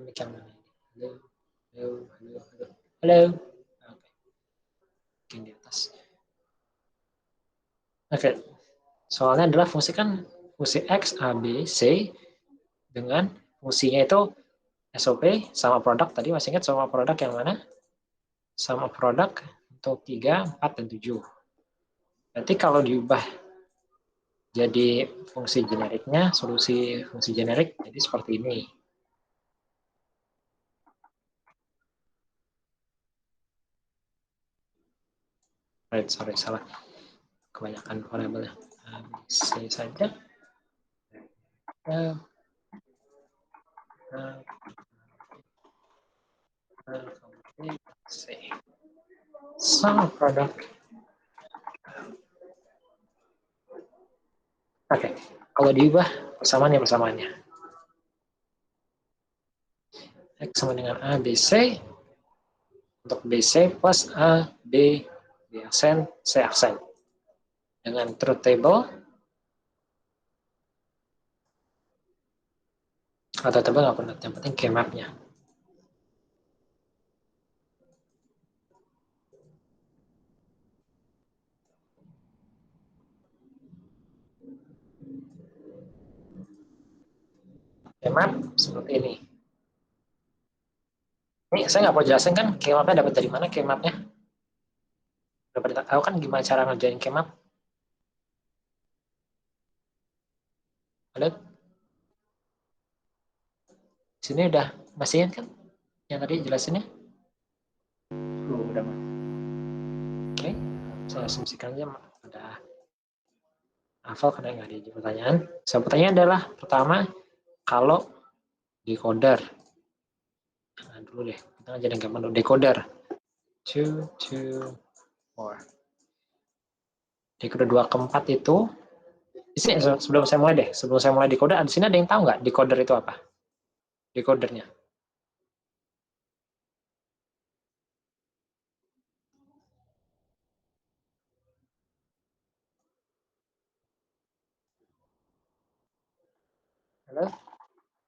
mic yang mana ini? Halo. Oke, di atas. Oke, soalnya adalah fungsi kan fungsi X, A, B, C dengan fungsinya itu SOP sama produk. Tadi masih ingat sama produk yang mana? Sama produk untuk 3, 4, dan 7. Berarti kalau diubah jadi fungsi generiknya, solusi fungsi generik jadi seperti ini. Right, sorry, salah. Kebanyakan variabelnya. C saja. C. Sama produk. Oke, kalau diubah persamaannya. X sama dengan A, B, C. Untuk BC plus A, B, B aksen, C aksen. Dengan truth table, atau table nggak pernah, yang penting K-map-nya. K-map seperti ini. Ini saya nggak mau jelasin kan K-map-nya dapat dari mana K-map-nya. Udah pada tahu kan gimana cara ngerjain K-map? Halo? Sini udah masih ingat kan? Yang tadi jelasinnya? Udah. Oke, saya asumsikan aja udah hafal karena nggak ada pertanyaan. So, pertanyaan adalah pertama, kalau decoder. Nah, dulu deh, kita ngajarin gambar dulu. Decoder. 2, 2, 4. Decoder 2 ke 4 itu, di sini sebelum saya mulai decoder, di sini ada yang tahu nggak decoder itu apa? Decodernya. Halo?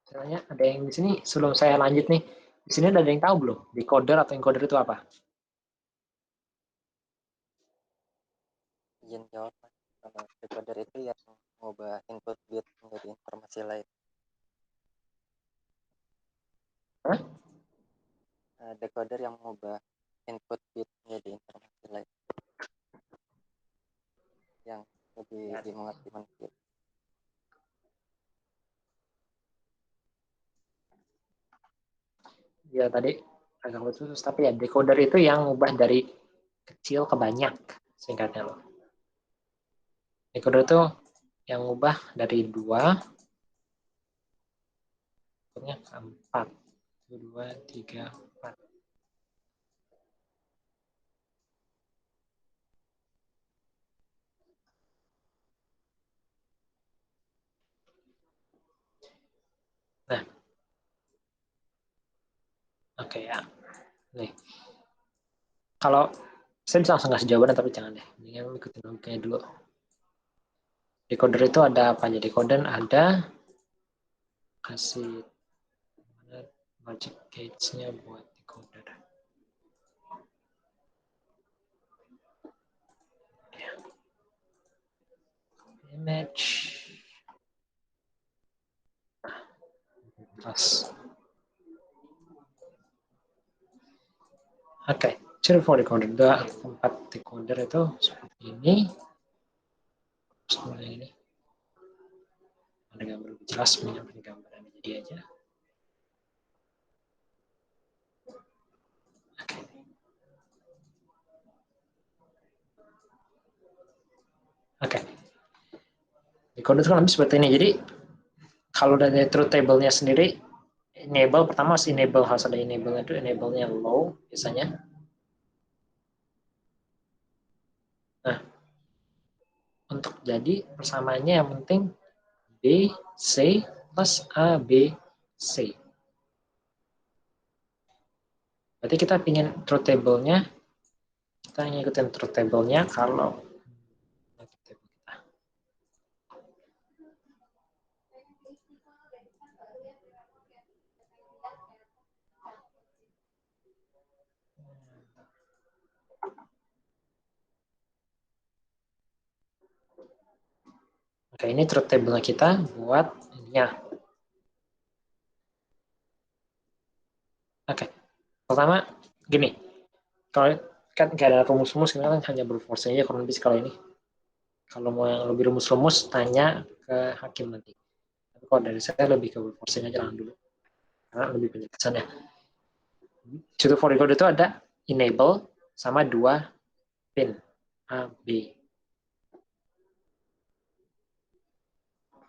Caranya ada yang di sini sebelum saya lanjut nih. Di sini ada yang tahu belum? Decoder atau encoder itu apa? Izin jawab, Mas. Kalau decoder itu yang mengubah input bit menjadi informasi lain. Hah? Decoder yang mengubah input bit menjadi informasi lain. Yang lebih dimengerti manusia. Ya tadi agak khusus, tapi ya decoder itu yang mengubah dari kecil ke banyak, singkatnya loh. Decoder itu yang mengubah dari 2 ke 4. 2, 3, 4. Nah, oke ya. Nih, kalau saya bisa langsung kasih jawaban, tapi jangan deh. Mendingan ikutin logikanya dulu. Decoder itu ada apa aja? Decoder ada kasih logic gates-nya buat decoder. Image. Plus. Oke, ciri for decoder. Tempat decoder itu seperti ini. Seperti ini. Ada gambar lebih jelas, menyampaikan gambar yang jadi aja. Oke. Decoder itu kan lebih seperti ini. Jadi kalau dari truth table-nya sendiri, enable pertama harus enable, harus ada enable-nya itu, enable-nya low biasanya. Nah, untuk jadi persamaannya yang penting B, C plus A, B, C. Berarti kita ingin truth table-nya, kita ngikutin truth table-nya kalau Oke, ini truth table kita buat ininya. Oke, pertama gini, kalau kan nggak ada rumus-rumus, kita kan hanya brute force aja kurang lebih kalau ini. Kalau mau yang lebih rumus-rumus, tanya ke hakim nanti. Tapi kalau dari saya lebih ke brute force aja jangan dulu, karena lebih banyak kesannya. Situ for record itu ada enable sama 2 pin A, B.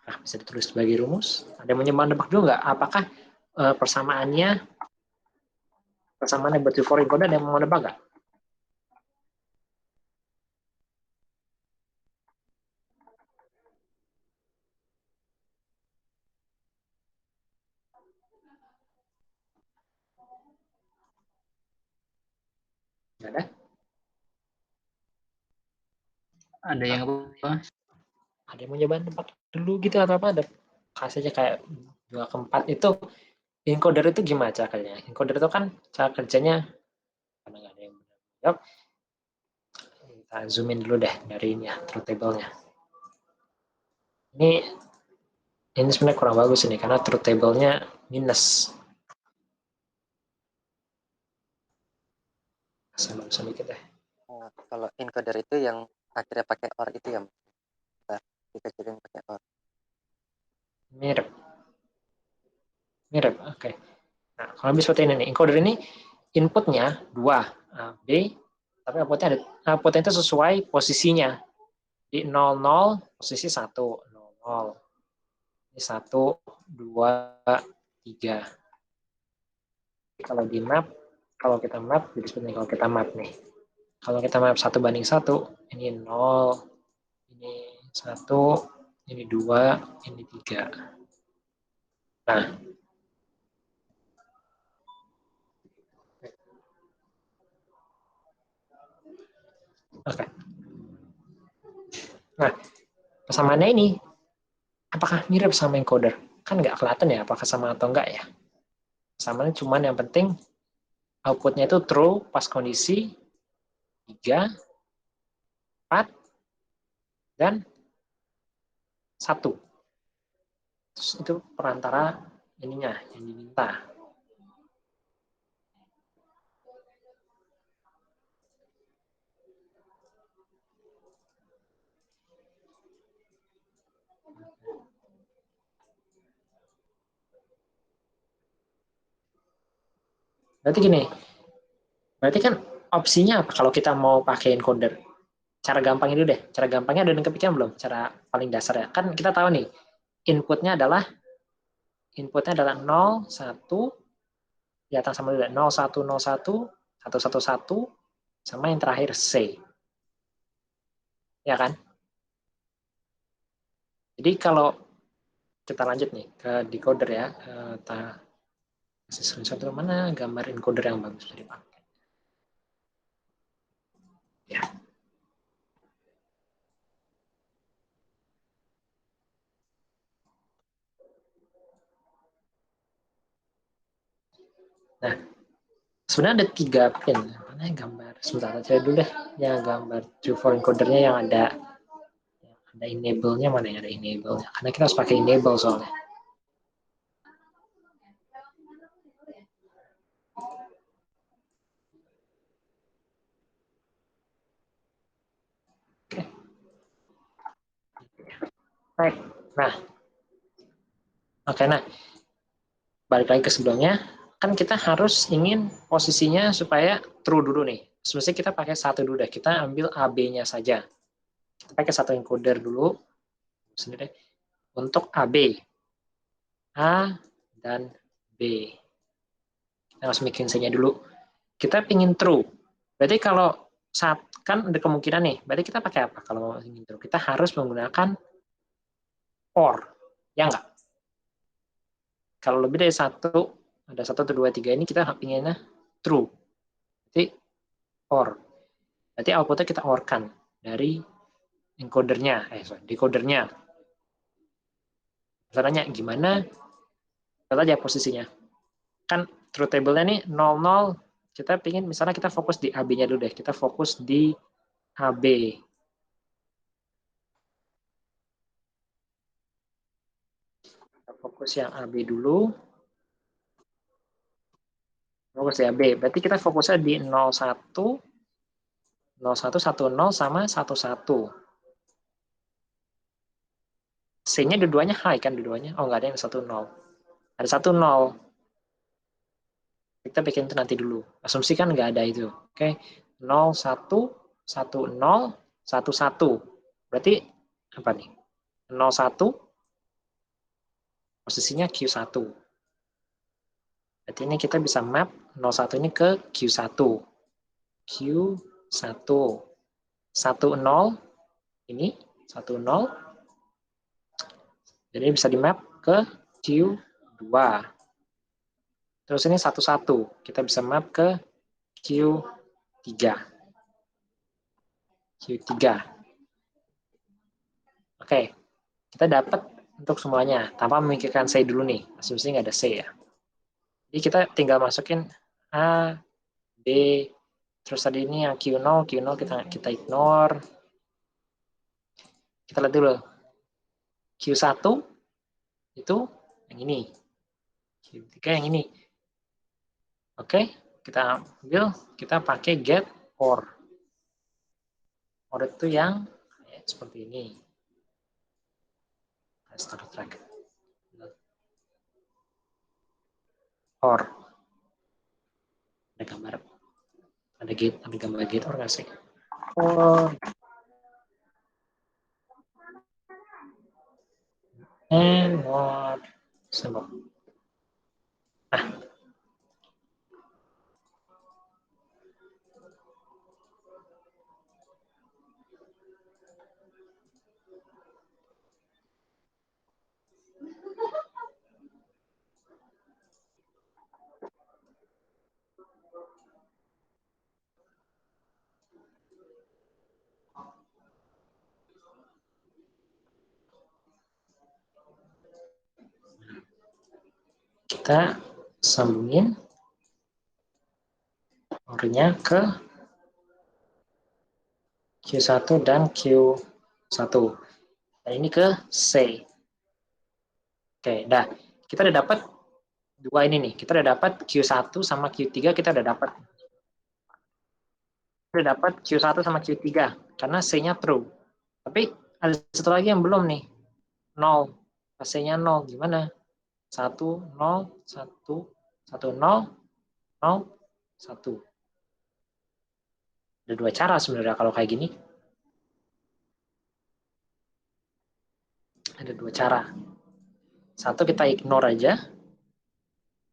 Nah, bisa ditulis sebagai rumus. Ada yang menebak juga nggak? Apakah persamaannya buat for record ada yang mau nebak nggak? Nggak ada? Ada yang apa? Ada yang mau nyoba nebak dulu gitu atau apa? Ada kasih aja kayak 2/4 itu encoder itu gimana cara kerjanya? Encoder itu kan cara kerjanya karena nggak ada yang jawab. Kita zoom in dulu deh dari ini ya, truth table-nya. Ini sebenarnya kurang bagus ini karena truth table-nya minus. Saya bagusan dikit deh. Kalau encoder itu yang akhirnya pakai OR itu ya, Mbak? Dikecilin pakai OR. Mirip. Oke. Nah, kalau lebih seperti ini nih, encoder ini inputnya 2 A, B, tapi outputnya itu sesuai posisinya. Di 00 posisi 1, 00. Ini 1, 2, 3. Kalau di map, kalau kita map, jadi seperti ini kalau kita map nih. Kalau kita map 1:1, ini 0, ini 1, ini 2, ini 3. Nah, oke. Nah, persamaannya ini, apakah mirip sama encoder? Kan nggak kelihatan ya apakah sama atau enggak ya. Samanya cuman yang penting outputnya itu true pas kondisi 3, 4, dan 1. Terus itu perantara ininya yang diminta. Berarti gini, berarti kan opsinya apa kalau kita mau pakai encoder? Cara gampangnya dulu deh. Cara gampangnya ada yang kepikiran belum? Cara paling dasar ya. Kan kita tahu nih, inputnya adalah 0, 1, di atas sama dulu. 0, 1, 0, 1, 1, 1, 1, sama yang terakhir C. Ya kan? Jadi kalau kita lanjut nih ke decoder ya. Kita kasih screenshot dulu, mana gambar encoder yang bagus dipakai. Ya. Nah, sebenarnya ada 3 pin. Mana yang gambar? Sebentar aja dulu deh. Yang gambar true for encodernya yang ada enable-nya, mana yang ada enable-nya. Karena kita harus pakai enable soalnya. Oke. Baik. Nah, oke, nah balik lagi ke sebelumnya, kan kita harus ingin posisinya supaya true dulu nih. Sebenarnya kita pakai satu dulu deh, kita ambil AB-nya saja. Kita pakai satu encoder dulu, sendiri untuk AB, A dan B. Kita harus bikin saja dulu. Kita ingin true. Berarti kalau saat kan ada kemungkinan nih, berarti kita pakai apa kalau mau ingin true? Kita harus menggunakan OR, ya enggak? Kalau lebih dari satu, ada 1, 2, 3 ini kita inginnya true. Berarti OR. Berarti outputnya kita OR-kan dari encodernya, decodernya. Caranya gimana? Kita aja posisinya. Kan truth table-nya nih 00, kita ingin misalnya kita fokus di AB-nya dulu deh. Kita fokus di AB. fokus yang AB dulu. Fokus ya B. Berarti kita fokusnya di 01, 01, 10 sama 11. C-nya dua-duanya high kan dua-duanya? Oh, nggak ada yang 10. Ada 10. Kita bikin itu nanti dulu. Asumsi kan nggak ada itu. Oke. 01, 10, 11. Berarti apa nih? 01 posisinya Q1. Berarti ini kita bisa map 01 ini ke Q1. Q1. 10 ini 10. Jadi bisa di map ke Q2. Terus ini 11. Kita bisa map ke Q3. Q3. Oke, kita dapat untuk semuanya tanpa memikirkan C dulu nih. Asumsi nggak ada C ya. Jadi kita tinggal masukin A, B, terus tadi ini yang Q0 kita ignore. Kita lihat dulu. Q1 itu yang ini. Q3 yang ini. Oke, kita ambil, kita pakai get or. Or itu yang seperti ini. Start track. Or. Ada gambar. Ada gambar get or nggak sih? Or. And not symbol. Nah, kita sambungin ornya ke Q1 dan Q1. Dan ini ke C. Oke, dah. Kita udah dapat dua ini nih. Kita udah dapat Q1 sama Q3 kita udah dapat. Kita udah dapat Q1 sama Q3 karena C-nya true. Tapi ada satu lagi yang belum nih. 0. C-nya 0. Gimana? 1, 0, 1, 1, 0, 0, 1. Ada dua cara sebenarnya kalau kayak gini. Ada dua cara. Satu, kita ignore aja.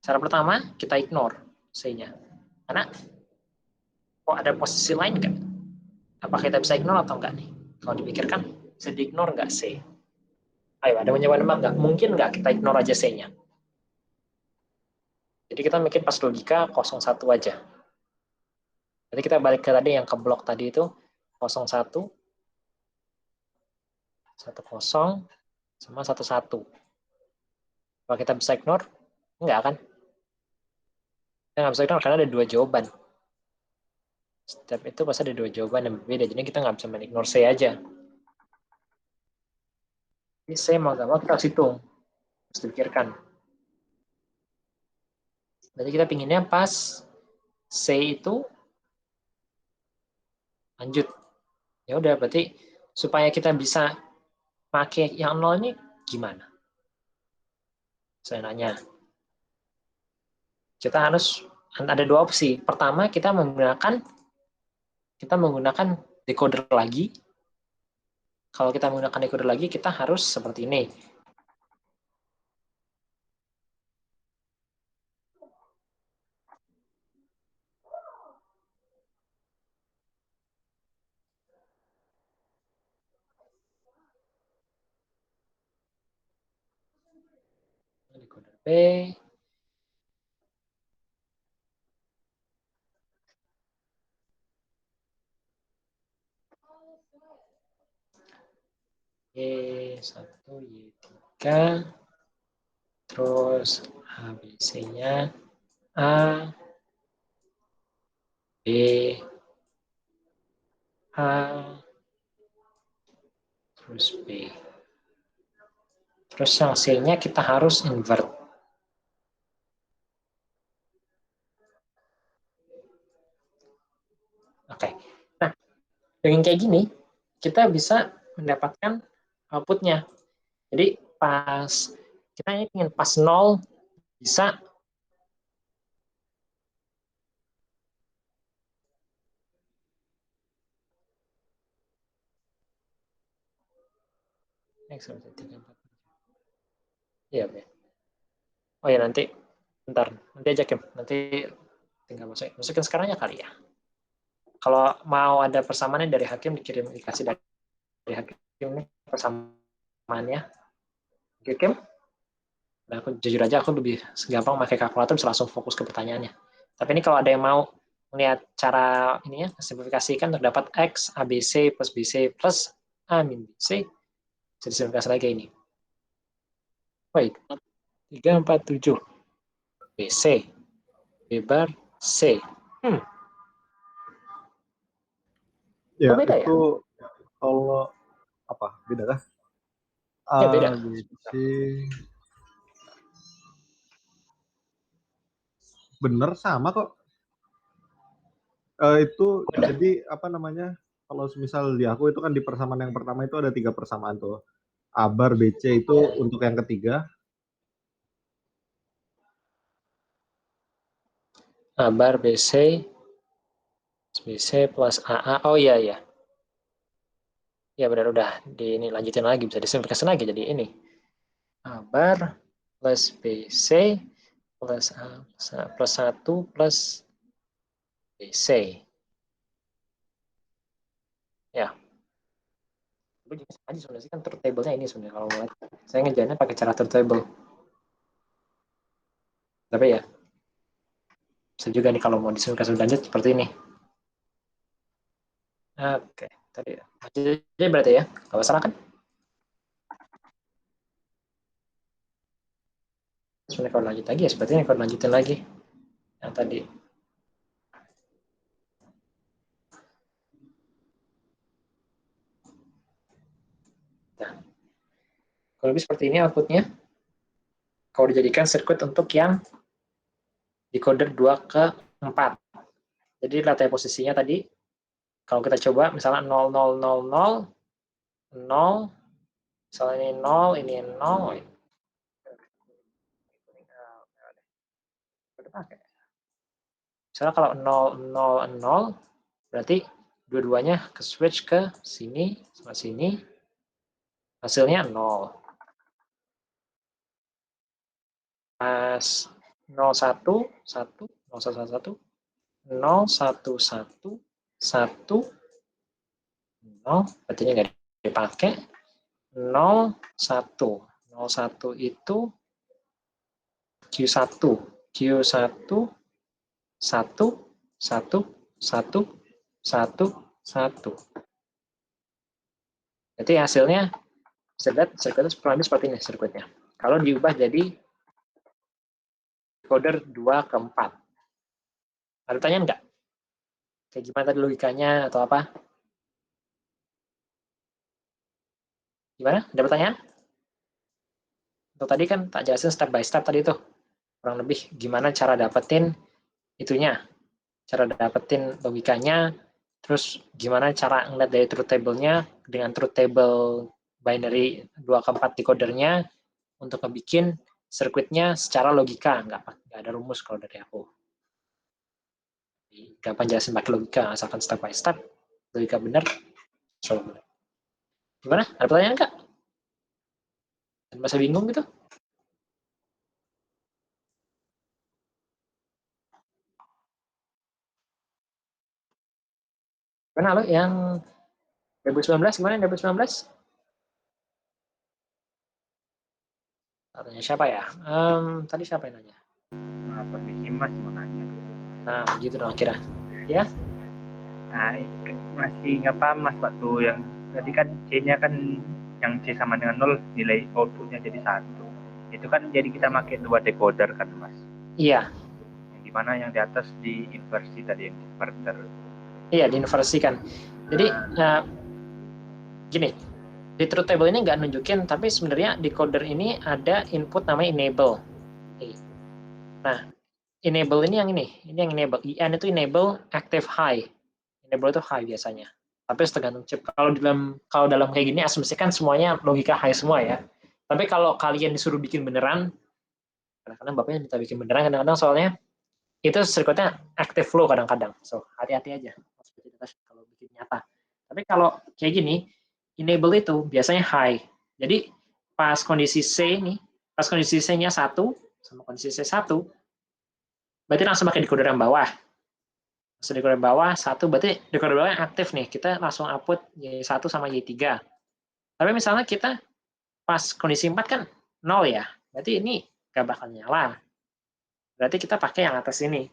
Cara pertama, kita ignore C-nya. Karena kok ada posisi lain nggak? Apakah kita bisa ignore atau enggak nih? Kalau dipikirkan, bisa di-ignore nggak C? Ayo, ada mencoba nebak nggak? Mungkin nggak kita ignore aja C-nya? Jadi kita bikin pas logika 01 aja. Jadi kita balik ke tadi yang ke blok tadi itu 01, 10, sama 11. Kalau kita bisa ignore, enggak kan? Kita nggak bisa ignore karena ada dua jawaban. Setiap itu pasti ada dua jawaban yang berbeda. Jadi kita nggak bisa men-ignore C aja. Ini C mau nggak mau kita harus hitung. Harus dipikirkan. Berarti kita pinginnya pas C itu lanjut. Ya udah, berarti supaya kita bisa pakai yang 0 ini gimana? Saya nanya. Kita harus ada dua opsi. Pertama, kita menggunakan decoder lagi. Kalau kita menggunakan decoder lagi, kita harus seperti ini. Decoder B. Y1, Y3, terus ABC-nya A, B, A, terus B. Terus yang C-nya kita harus invert. Oke. Nah, dengan kayak gini, kita bisa mendapatkan outputnya. Jadi pas kita ingin pas 0 bisa Iya, oh ya nanti, bentar, nanti aja Kim, nanti tinggal masukin sekarangnya kali ya. Kalau mau ada persamaannya dari Hakim dikasih dari Hakim ini persamaannya. Oke Kim? Nah, aku jujur aja aku lebih gampang pakai kalkulator bisa langsung fokus ke pertanyaannya. Tapi ini kalau ada yang mau melihat cara ini ya, simplifikasikan terdapat X ABC plus BC plus A min BC, bisa disimplifikasi lagi ini. Baik, 347 BC B bar C. Ya, beda itu ya? kalau apa? Beda kah? Ya, beda. ABC bener sama kok. Itu Beda. jadi apa namanya? Kalau misal di aku itu kan di persamaan yang pertama itu ada 3 persamaan tuh. A bar BC itu untuk yang ketiga. A bar BC plus AA. Oh iya iya. Ya benar udah ini lanjutin lagi, bisa disimplifikasi lagi jadi ini. A bar plus BC plus A plus 1 plus BC. Ya. Lu juga aja sebenarnya sih kan truth table-nya ini sebenarnya kalau mau. Saya ngejarnya pakai cara truth table. Tapi ya bisa juga nih kalau mau disimplifikasi lanjut seperti ini. Oke, tadi ya. Jadi berarti ya, kalau salah kan? Sebenarnya kalau lanjut lagi ya sepertinya kalau lanjutin lagi yang tadi. Nah, kalau lebih seperti ini outputnya. Kalau dijadikan sirkuit untuk yang decoder 2 ke 4. Jadi rantai posisinya tadi, kalau kita coba misalnya 0, 0, 0, 0, 0, misalnya ini 0, ini 0. Misalnya kalau 0, 0, 0, berarti dua-duanya ke switch ke sini sama sini, hasilnya 0. Pas 0, 1, 1, 0, 1, 1, 0, 1, 1, 1, 0, berarti ini nggak dipakai. 0, 1. 0, 1 itu Q1. Q1, 1, 1, 1, 1, 1. Jadi hasilnya, bisa lihat sirkuitnya kurang lebih seperti ini sirkuitnya. Kalau diubah jadi decoder 2 ke 4. Ada pertanyaan nggak? Kayak gimana tadi logikanya atau apa? Gimana? Ada pertanyaan? Untuk tadi kan tak jelasin step by step tadi tuh. Kurang lebih gimana cara dapetin itunya. Cara dapetin logikanya, terus gimana cara ngeliat dari truth table-nya dengan truth table binary 2 ke 4 decodernya untuk ngebikin sirkuitnya secara logika, nggak ada rumus kalau dari aku. Gampang jelasin pakai logika, asalkan step by step, logika benar, so benar. Gimana? Ada pertanyaan nggak? Dan masa bingung gitu? Gimana lo yang 2019 gimana 2019? Tanya siapa ya? Tadi siapa yang nanya? Permisi Mas, mau nanya. Nah, gitu dong kira. Ya? Nah, masih nggak paham Mas waktu yang tadi kan C-nya kan yang C sama dengan 0 nilai outputnya jadi 1. Itu kan jadi kita pakai 2 decoder kan Mas. Iya. Yang dimana yang di atas di inversi tadi yang inverter. Iya, diinversikan. Jadi gini, di truth table ini nggak nunjukin, tapi sebenarnya di coder ini ada input namanya enable. Nah, enable ini yang yang enable. IN itu enable active high. Enable itu high biasanya. Tapi tergantung chip. Kalau dalam kayak gini asumsikan semuanya logika high semua ya. Tapi kalau kalian disuruh bikin beneran, kadang-kadang bapaknya minta bikin beneran, kadang-kadang soalnya itu sirkuitnya active flow kadang-kadang. So, hati-hati aja kalau bikin nyata. Tapi kalau kayak gini, enable itu biasanya high. Jadi pas kondisi C-nya 1 sama kondisi C1, berarti langsung pakai decoder yang bawah. Langsung decoder bawah 1, berarti decoder bawah yang aktif nih. Kita langsung output Y1 sama Y3. Tapi misalnya kita pas kondisi 4 kan 0 ya. Berarti ini nggak bakal nyala. Berarti kita pakai yang atas ini.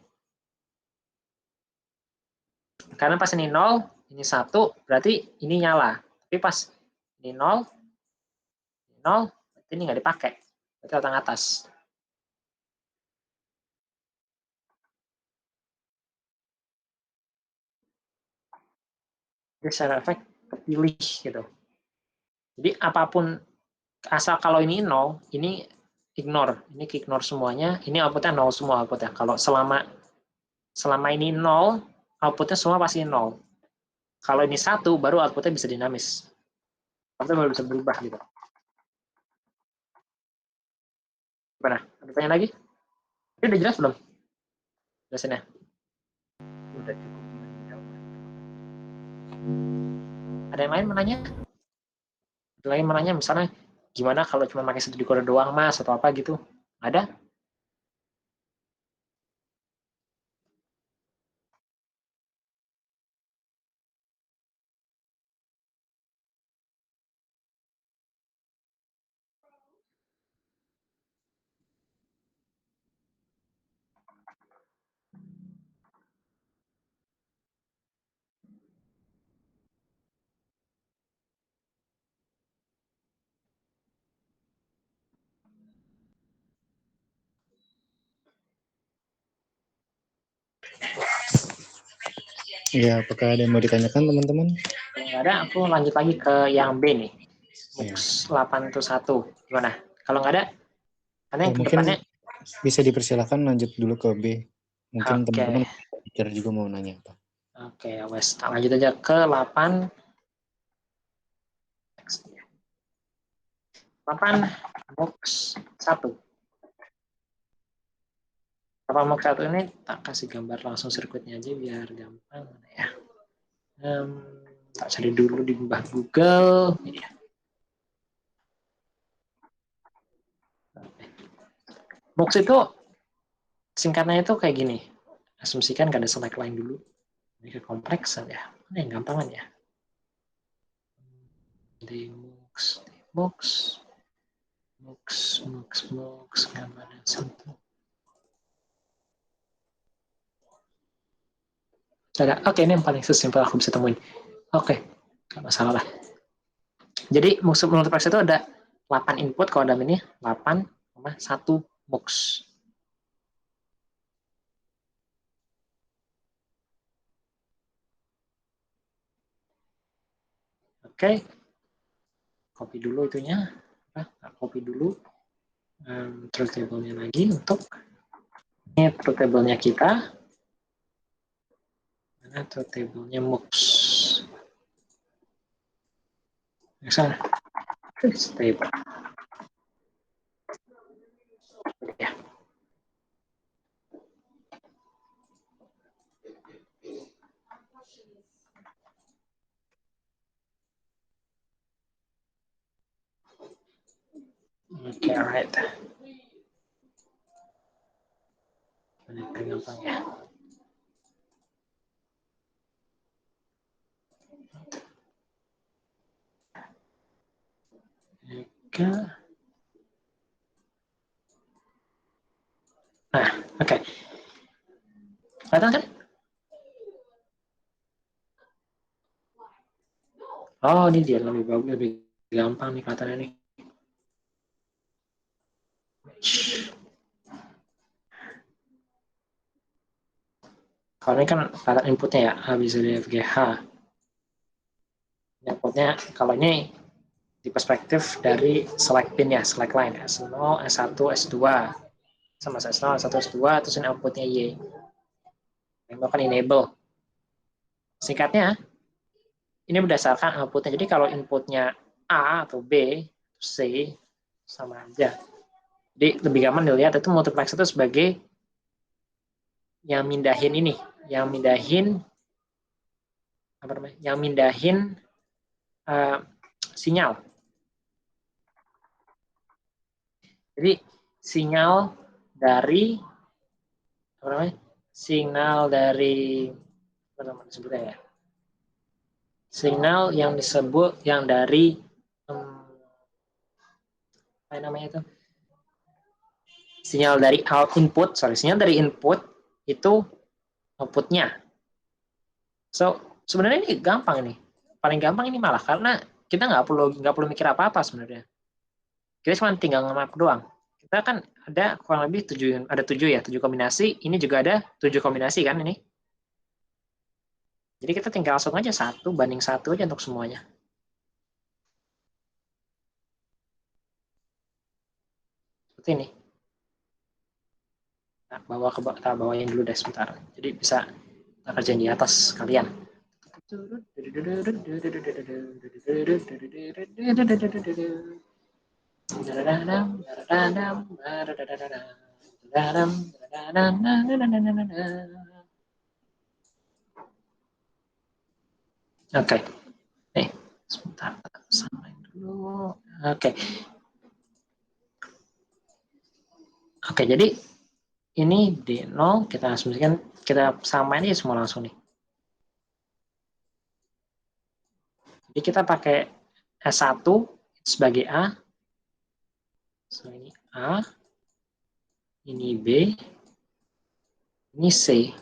Karena pas ini 0, ini 1, berarti ini nyala. Tapi pas ini 0, berarti ini nggak dipakai. Berarti datang atas. Jadi secara efek pilih gitu. Jadi apapun, asal kalau ini 0, ini ignore. Ini ignore semuanya. Ini outputnya 0 semua outputnya. Kalau selama ini 0, outputnya semua pasti 0. Kalau ini 1, baru outputnya bisa dinamis. Outputnya baru bisa berubah gitu. Gimana? Ada pertanyaan lagi? Ini udah jelas belum? Jelasinnya. Udah cukup menjawab. Ada yang lain menanya? Ada yang menanya misalnya, gimana kalau cuma pakai satu decoder doang mas, atau apa gitu? Ada? Ya, apakah ada yang mau ditanyakan teman-teman? Kalau nggak ada, aku lanjut lagi ke yang B nih. MUX 821. Gimana? Kalau nggak ada, karena yang Mungkin kedepannya, bisa dipersilakan lanjut dulu ke B. Mungkin oke. teman-teman pikir juga mau nanya apa. Oke, wes. Lanjut aja ke 8. 8 MUX 1. 8 MUX 1 ini tak kasih gambar langsung sirkuitnya aja biar gampang ya. Tak cari dulu di Google. Ini ya. MUX itu singkatnya itu kayak gini. Asumsikan gak ada select line dulu. Ini ke kompleks ya. Mana yang gampangan ya? MUX, gambaran satu. Oke, ini yang paling sesimpel aku bisa temuin. Oke, nggak masalah lah. Jadi MUX multiplex itu ada 8 input, kalau dalam ini 8,1 MUX. Oke, copy dulu itunya. Copy dulu truth table-nya lagi untuk ini truth table-nya kita. Mana truth table-nya MUX? Misalnya, table. Ya. Oke, alright. Ini gampang ya. Oke. Nah, oke. Kelihatan kan? Oh, ini dia lebih bagus, lebih gampang nih kelihatannya nih. Kalau ini kan kelihatan inputnya ya, A, B, C, D, F, G, H. Inputnya, kalau ini di perspektif dari select pin-nya, select line S0, S1, S2 sama S0, S1, S2, terus ini outputnya Y. Melakukan enable. Singkatnya, ini berdasarkan outputnya. Jadi kalau inputnya A atau B, C, sama aja. Jadi lebih gampang dilihat itu multiplexer itu sebagai yang mindahin ini, yang mindahin apa namanya? Yang mindahin sinyal. Jadi sinyal dari apa namanya? Sinyal dari apa namanya sebutnya ya? Sinyal yang disebut yang dari apa namanya itu? Sinyal dari sinyal dari input itu outputnya. So sebenarnya ini gampang nih, paling gampang ini malah karena kita nggak perlu mikir apa-apa sebenarnya. Kita cuma tinggal nge-map doang. Kita kan ada kurang lebih 7 kombinasi. Ini juga ada 7 kombinasi kan ini. Jadi kita tinggal langsung aja 1 banding 1 aja untuk semuanya. Seperti ini. Nah, kita bawain dulu deh sebentar. Jadi bisa kita kerjain di atas kalian. Oke. Nih, sebentar. Samain dulu. Oke. Oke, jadi ini D0 kita asumsikan kita samain aja semua langsung nih. Jadi kita pakai S1 sebagai A. So, ini A. Ini B. Ini C.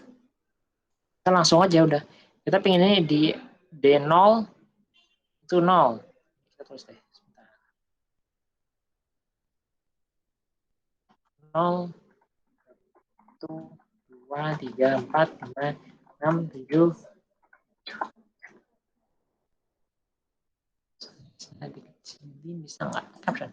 Kita langsung aja udah. Kita pengen ini di D0 itu 0. Kita tulis deh. Sebentar. 0, 1, 2, 3, 4, 5, 6, 7. Saya dikecilin bisa nggak? Caption.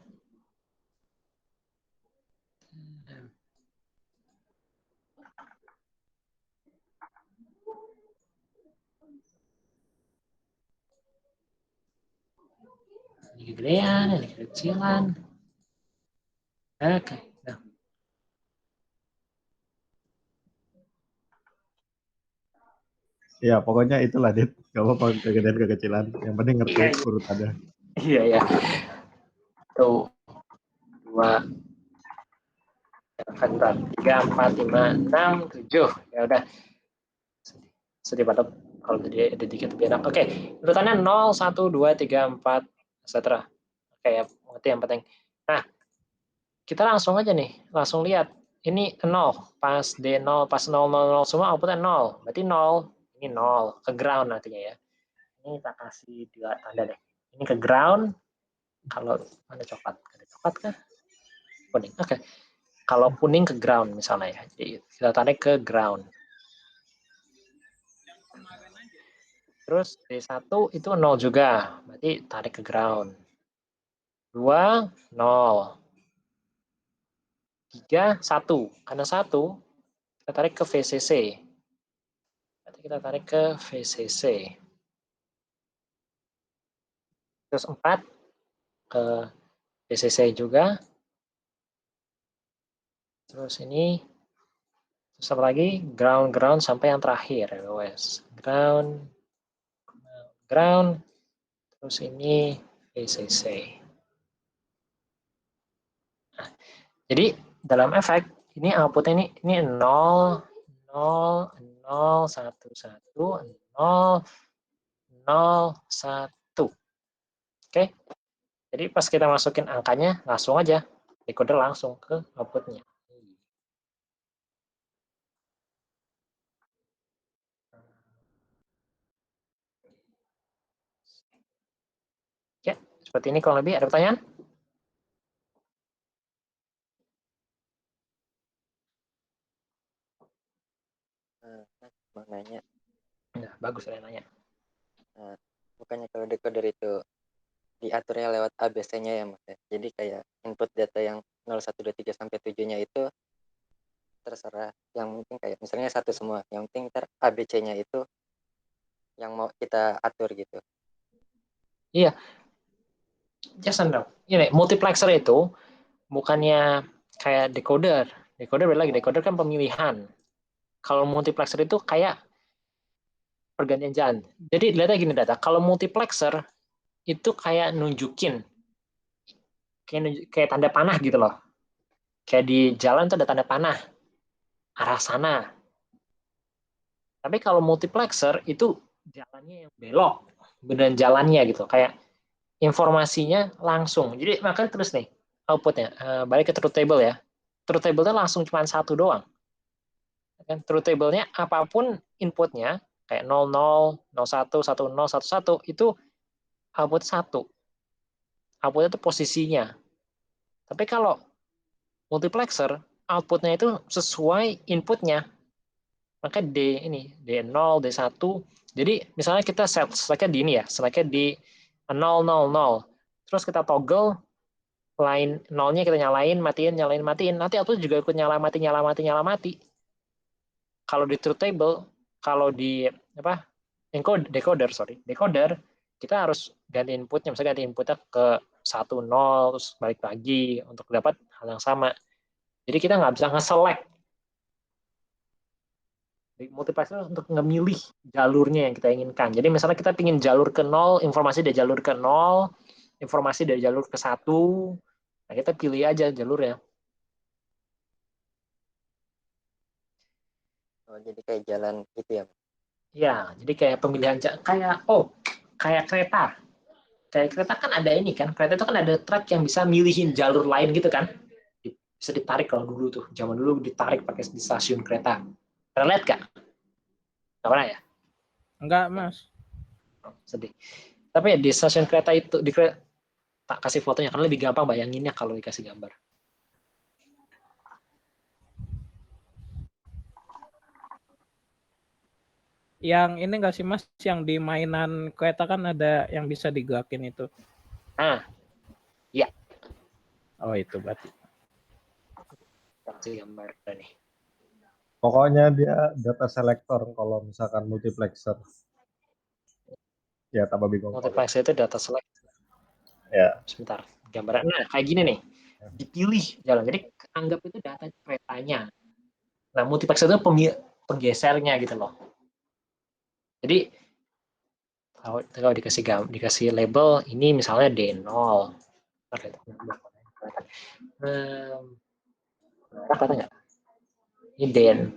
Ini kegedean, ini kekecilan. Oke. Nah. Ya, pokoknya itulah, Dit. Gak apa-apa kegedean kekecilan. Yang penting ngerti urutannya. Iya, ya. Tuh. 2, 3, 4, 5, 6, 7. Ya udah. Sedih banget kalau jadi ada dikit lebih enak. Oke, urutannya 0, 1, 2, 3, 4, etc. Oke, ya, ngerti yang penting. Nah, kita langsung aja nih, langsung lihat. Ini 0, pas D0, pas 0, 0, 0 semua outputnya 0. Berarti 0, ini 0, ke ground nantinya ya. Ini kita kasih 2 tanda deh. Ini ke ground, kalau mana coklat? Ada coklat kah? Kuning, oke. Kalau kuning ke ground misalnya ya, jadi kita tarik ke ground. Terus D1 itu 0 juga, berarti tarik ke ground. 2, 0. 3, 1. Karena 1, kita tarik ke VCC. Berarti kita tarik ke VCC. Terus 4, ke VCC juga. Terus ini, terus lagi, ground sampai yang terakhir. Ground, ground, terus ini VCC. Nah, jadi dalam efek ini outputnya ini 0, 0, 0, 1, 1, 0, 0, 1. Oke. Jadi pas kita masukin angkanya langsung aja decoder langsung ke outputnya. Ya, seperti ini kurang lebih. Ada pertanyaan? Mau nanya, Nah, bagus saya nanya. bukannya kalau decoder itu diaturnya lewat ABC-nya ya Mas ya. Jadi kayak input data yang 0, 1, 2, 3 sampai 7-nya itu terserah. Yang penting kayak misalnya satu semua. Yang penting ntar ABC-nya itu yang mau kita atur gitu. Iya, just no. Ini multiplexer itu bukannya kayak decoder. Decoder beda lagi. Decoder kan pemilihan. Kalau multiplexer itu kayak pergantian jalan. Jadi lihatnya gini data. Kalau multiplexer itu kayak nunjukin kayak tanda panah gitu loh. Kayak di jalan tuh ada tanda panah arah sana. Tapi kalau multiplexer itu jalannya yang belok, beneran jalannya gitu. Kayak informasinya langsung. Jadi makanya terus nih outputnya. Balik ke truth table ya. Truth table-nya langsung cuma satu doang. Kan truth table-nya apapun inputnya kayak 00, 01, 10, 11 itu output satu. Outputnya itu posisinya. Tapi kalau multiplexer outputnya itu sesuai inputnya. Maka D0, D1. Jadi misalnya kita set select-nya di ini ya, select-nya di 000. Terus kita toggle line 0-nya kita nyalain, matiin, nyalain, matiin. Nanti output juga ikut nyala mati, nyala mati, nyala mati. Kalau di truth table, kalau di apa? Decoder, kita harus ganti inputnya, misalnya ganti inputnya ke 10, terus balik lagi untuk dapat hal yang sama. Jadi kita nggak bisa nge-select. Multiplexer untuk ngemilih jalurnya yang kita inginkan. Jadi misalnya kita ingin jalur ke 0, informasi dari jalur ke 0, informasi dari jalur ke 1, nah kita pilih aja jalurnya. Oh, jadi kayak jalan gitu ya. Ya, jadi kayak pemilihan kayak kereta. Kayak kereta kan ada ini kan, kereta itu kan ada track yang bisa milihin jalur lain gitu kan. Bisa ditarik kalau dulu tuh, zaman dulu ditarik pakai di stasiun kereta. Pernah lihat gak? Gak pernah ya? Enggak, Mas. Oh, sedih. Tapi ya, di stasiun kereta itu, tak kasih fotonya, karena lebih gampang bayanginnya kalau dikasih gambar. Yang ini enggak sih Mas, yang di mainan kereta kan ada yang bisa digerakin itu. Nah, iya. Oh itu berarti. Kasih gambar nih. Pokoknya dia data selector kalau misalkan multiplexer. Ya, tambah bingung. Multiplexer itu data select. Ya. Sebentar, gambaran. Nah, kayak gini nih. Dipilih jalan. Jadi anggap itu data keretanya. Nah, multiplexer itu penggesernya gitu loh. Jadi kalau dikasih label ini misalnya D0. Kelihatan nggak? Ini D0.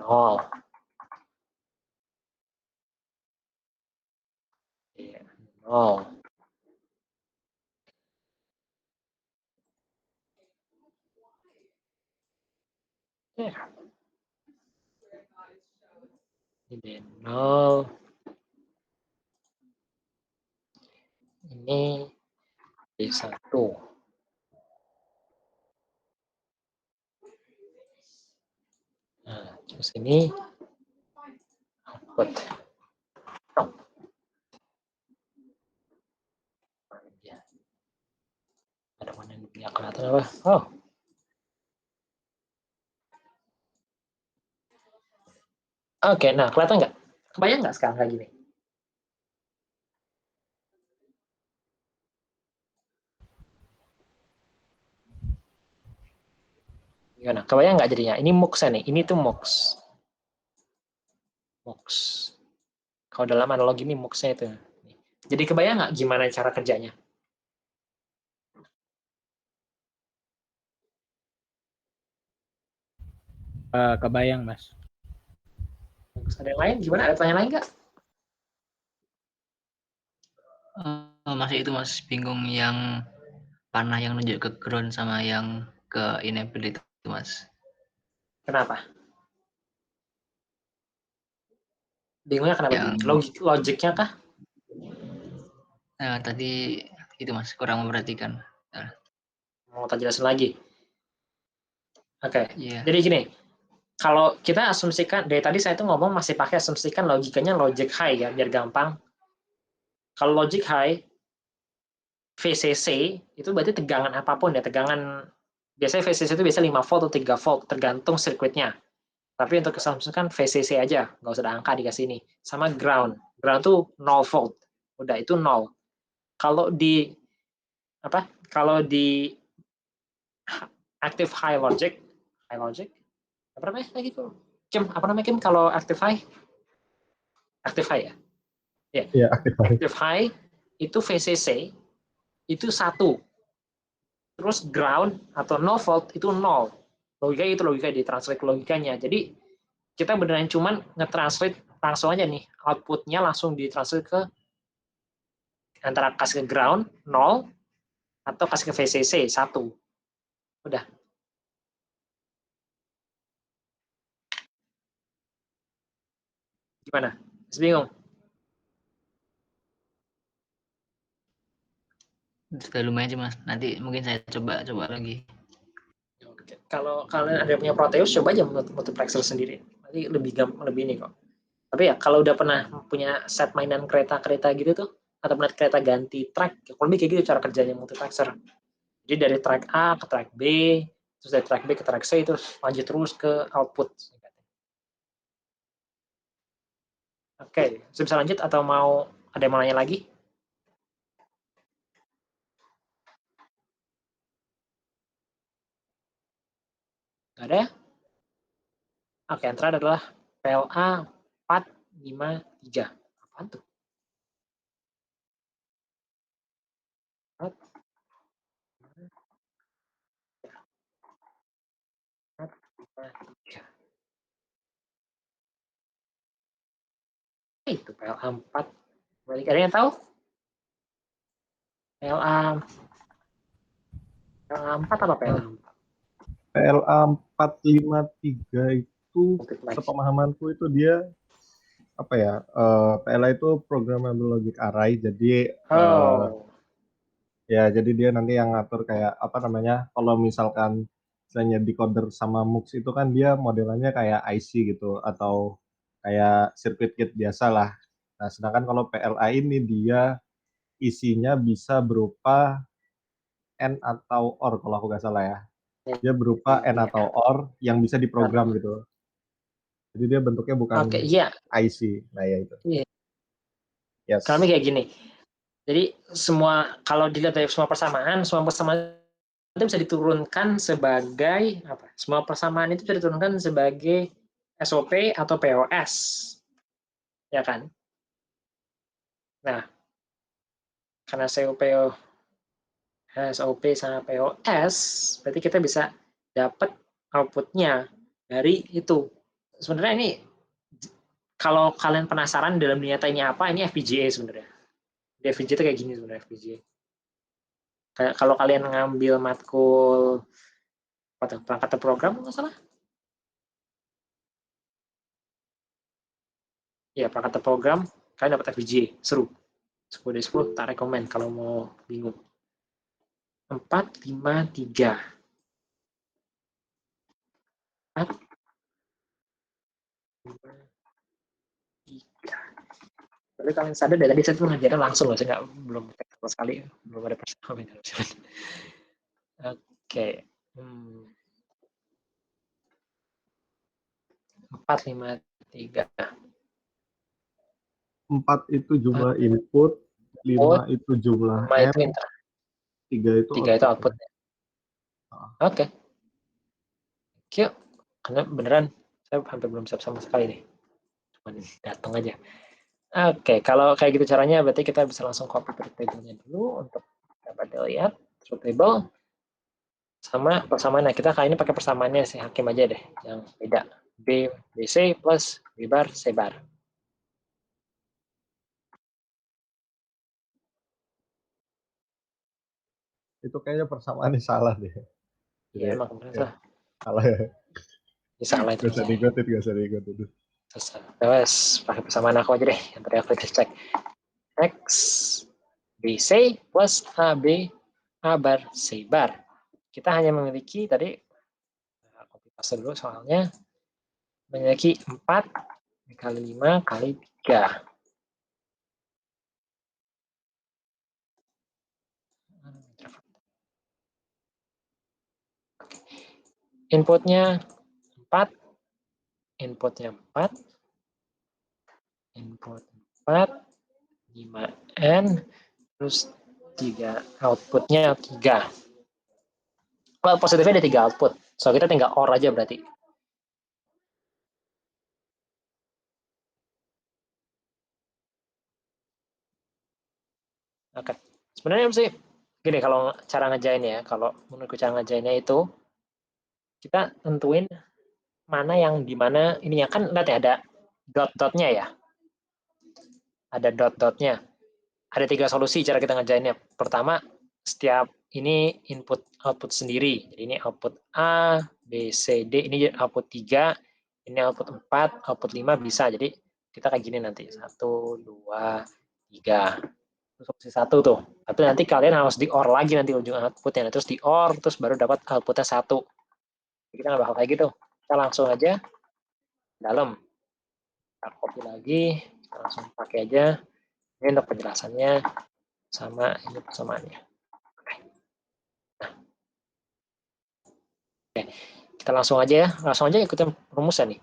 D0. Ini D0. Ini D1. Nah, terus ini output. Ada mana yang nggak kelihatan apa? Oh. Oke, nah kelihatan nggak? Kebayang nggak sekarang kayak gini? Gimana? Kebayang nggak jadinya? Ini MUX-nya nih. Ini tuh MUX. MUX. Kalau dalam analog ini MUX-nya itu. Jadi kebayang nggak gimana cara kerjanya? Kebayang Mas. Ada yang lain? Gimana? Ada pertanyaan lain nggak? Masih itu Mas, bingung yang panah yang nunjuk ke ground sama yang ke enable itu Mas. Kenapa? Bingungnya kenapa? Logiknya kah? Nah, tadi itu Mas, kurang memperhatikan. Mau tak jelasin lagi? Oke. Iya. Jadi gini, kalau kita asumsikan, dari tadi saya tuh ngomong masih pakai asumsikan logikanya logic high ya, biar gampang. Kalau logic high, VCC itu berarti tegangan apapun ya, tegangan biasanya VCC itu biasa 5 volt atau 3 volt tergantung sirkuitnya. Tapi untuk kesamsung kan VCC aja, nggak usah ada angka dikasih ini. Sama ground. Ground tuh 0 volt. Udah itu 0. Kalau di apa? Kalau di active high logic apa namanya lagi tuh? Kim, apa namanya Kim kalau active high? Active high ya? Ya. Iya, aktif. Active high itu VCC itu 1. Terus ground atau 0 volt itu 0. Logika itu logika ditranslate logikanya. Jadi kita beneran cuman nge-translate langsung aja nih, outputnya langsung ditranslate ke antara kasih ke ground 0 atau kasih ke VCC 1. Udah. Gimana? Masih bingung? Sudah lumayan sih Mas. Nanti mungkin saya coba lagi. Kalau kalian ada punya Proteus, coba aja multiplexer sendiri. Nanti lebih ini kok. Tapi ya kalau udah pernah punya set mainan kereta-kereta gitu tuh, atau pernah kereta ganti track, kalau lebih kayak gitu cara kerjanya multiplexer. Jadi dari track A ke track B, terus dari track B ke track C, itu lanjut terus ke output. Oke, bisa lanjut atau ada yang mau nanya lagi? Nggak ada ya? Oke, yang terakhir adalah PLA 453. Apaan tuh? 453. Itu PLA 4. Balik ada yang tahu? PLA 4 apa PLA 4? PLA 453 itu Multiplex. sepemahamanku itu dia apa ya? PLA itu programmable logic array. Jadi Oh, ya jadi dia nanti yang ngatur kayak apa namanya? Kalau misalkan misalnya decoder sama MUX itu kan dia modelannya kayak IC gitu atau kayak circuit gate biasa lah. Nah, sedangkan kalau PLA ini dia isinya bisa berupa AND atau OR kalau aku nggak salah ya. Dia berupa AND iya. atau OR yang bisa diprogram gitu. Jadi dia bentuknya bukan Oke, iya. IC. Nah, ya itu. Iya. Yes. Kami kayak gini. Jadi kalau dilihat dari semua persamaan itu bisa diturunkan sebagai apa? Semua persamaan itu bisa diturunkan sebagai SOP atau POS. Ya kan? Nah, karena SOP sama POS, berarti kita bisa dapat outputnya dari itu. Sebenarnya ini kalau kalian penasaran dalam dunia nyata ini apa, ini FPGA sebenarnya. Di FPGA itu kayak gini sebenarnya FPGA. Kalau kalian ngambil matkul perangkat terprogram nggak salah? Ya, perangkat terprogram, kalian dapat FPGA, seru. 10 dari 10, tak rekomen kalau mau bingung. 453. 4, 3. Tapi kalian sadar dari tadi saya tuh ngajarin langsung loh, saya belum teknikal sekali, belum ada persamaan. Oke. 453. 4 itu jumlah input, 5 itu jumlah 5 itu M, inter, 3 itu 3 itu output. outputnya. Oke. Yuk, karena beneran saya hampir belum siap sama sekali nih. Cuman datang aja. Oke, kalau kayak gitu caranya berarti kita bisa langsung copy truth table-nya dulu untuk dapat dilihat truth table sama persamaan. Nah, kita kali ini pakai persamaannya si Hakim aja deh, yang beda. B BC plus B bar C bar. Itu kayaknya persamaannya salah deh. Iya, emang kemarin ya, salah ya. ya salah itu. Gak usah diikutin. Terus pakai persamaan aku aja deh, yang tadi aku cek. X BC plus AB A bar C bar. Kita hanya memiliki tadi, copy paste dulu soalnya, memiliki 4 kali 5 kali 3. Inputnya 4, inputnya 4, input 4, 5N, terus 3, outputnya 3. Well, positifnya ada 3 output, so kita tinggal OR aja berarti. Oke, sebenarnya sih gini, kalau cara ngerjainnya, kalau menurutku cara ngerjainnya itu, kita tentuin mana yang di mana ininya, kan lihat ya, ada dot-dotnya ya. Ada dot-dotnya. Ada 3 solusi cara kita ngerjainnya. Pertama, setiap ini input output sendiri. Jadi ini output A, B, C, D, ini output 3, ini output 4, output 5 bisa. Jadi kita kayak gini nanti. 1, 2, 3. Terus opsi 1 tuh. Tapi nanti kalian harus di OR lagi nanti ujung outputnya. Terus di OR, terus baru dapat outputnya 1. Kita nggak bakal kayak gitu. Kita langsung aja dalam. Kita copy lagi. Kita langsung pakai aja. Ini untuk penjelasannya sama ini persamaannya. Oke, kita langsung aja ya. Langsung aja ikutin rumusnya nih.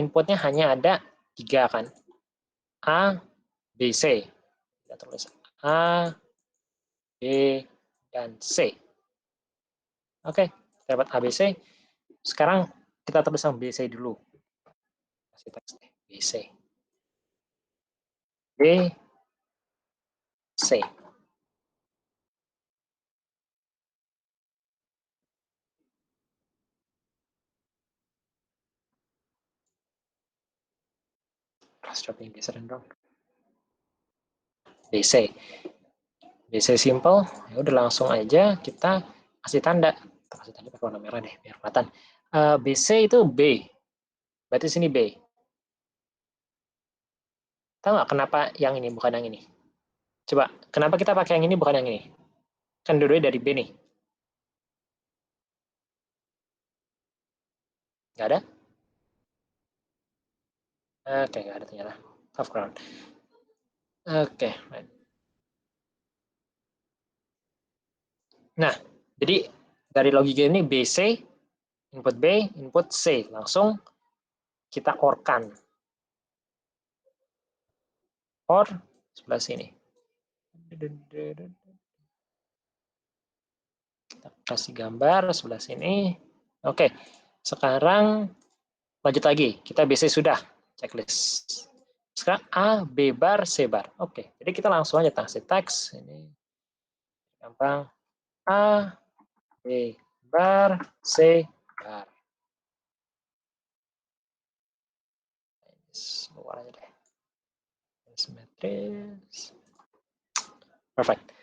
Inputnya hanya ada 3 kan. A, B, C. Kita tulis A, B, dan C. Oke, dapat A, B, C. Sekarang kita tulis B, C dulu. Kasih teks B, C. B, C. Cross-dropping geseran dong. BC. BC simple, ya udah langsung aja kita kasih tanda. Kita kasih tanda pakai warna merah deh, biar kelihatan. BC itu B. Berarti sini B. Tahu nggak kenapa yang ini bukan yang ini? Coba, kenapa kita pakai yang ini bukan yang ini? Kan dua-duanya dari B nih. Nggak ada? Oke, nggak ada ternyata. Off ground. Oke. Nah, jadi dari logika ini BC, input B, input C. Langsung kita OR-kan. OR sebelah sini. Kita kasih gambar sebelah sini. Oke, sekarang lanjut lagi. Kita BC sudah, checklist. Sekarang A, B bar, C bar. Oke, jadi kita langsung aja kasih teks. Ini gampang. A, B bar, C bar. Luar aja deh. Simetris. Perfect.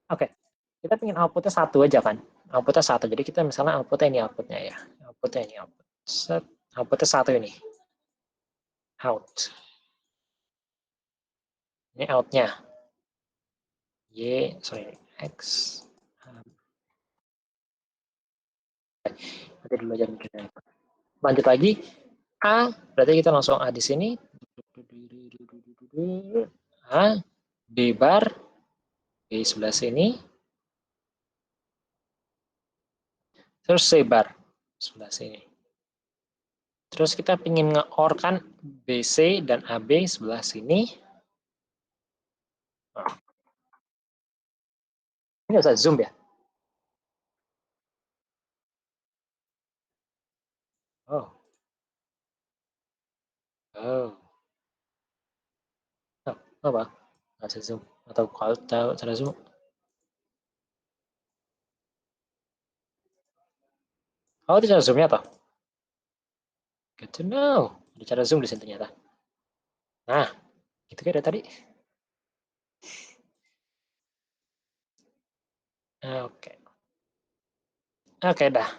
Oke, kita ingin outputnya 1 aja kan. Outputnya 1. Jadi kita misalnya outputnya ini outputnya ya. Outputnya ini output. Set. Outputnya 1 ini. Out. Ini outnya. Y, sorry, X. Nanti dulu aja mikirnya. Lanjut lagi. A, berarti kita langsung A di sini. A, B bar, B sebelah sini. Terus C bar, sebelah sini. Terus kita ingin nge-OR kan BC dan AB sebelah sini. Nah. Ini nggak usah zoom ya? Oh. Oh. Oh, apa? Nggak usah zoom. Atau kalau tahu cara zoom. Oh, itu cara zoomnya toh? Good to know. Ada cara zoom di sini ternyata. Nah, itu kayak ada tadi. Oke. Oke, dah.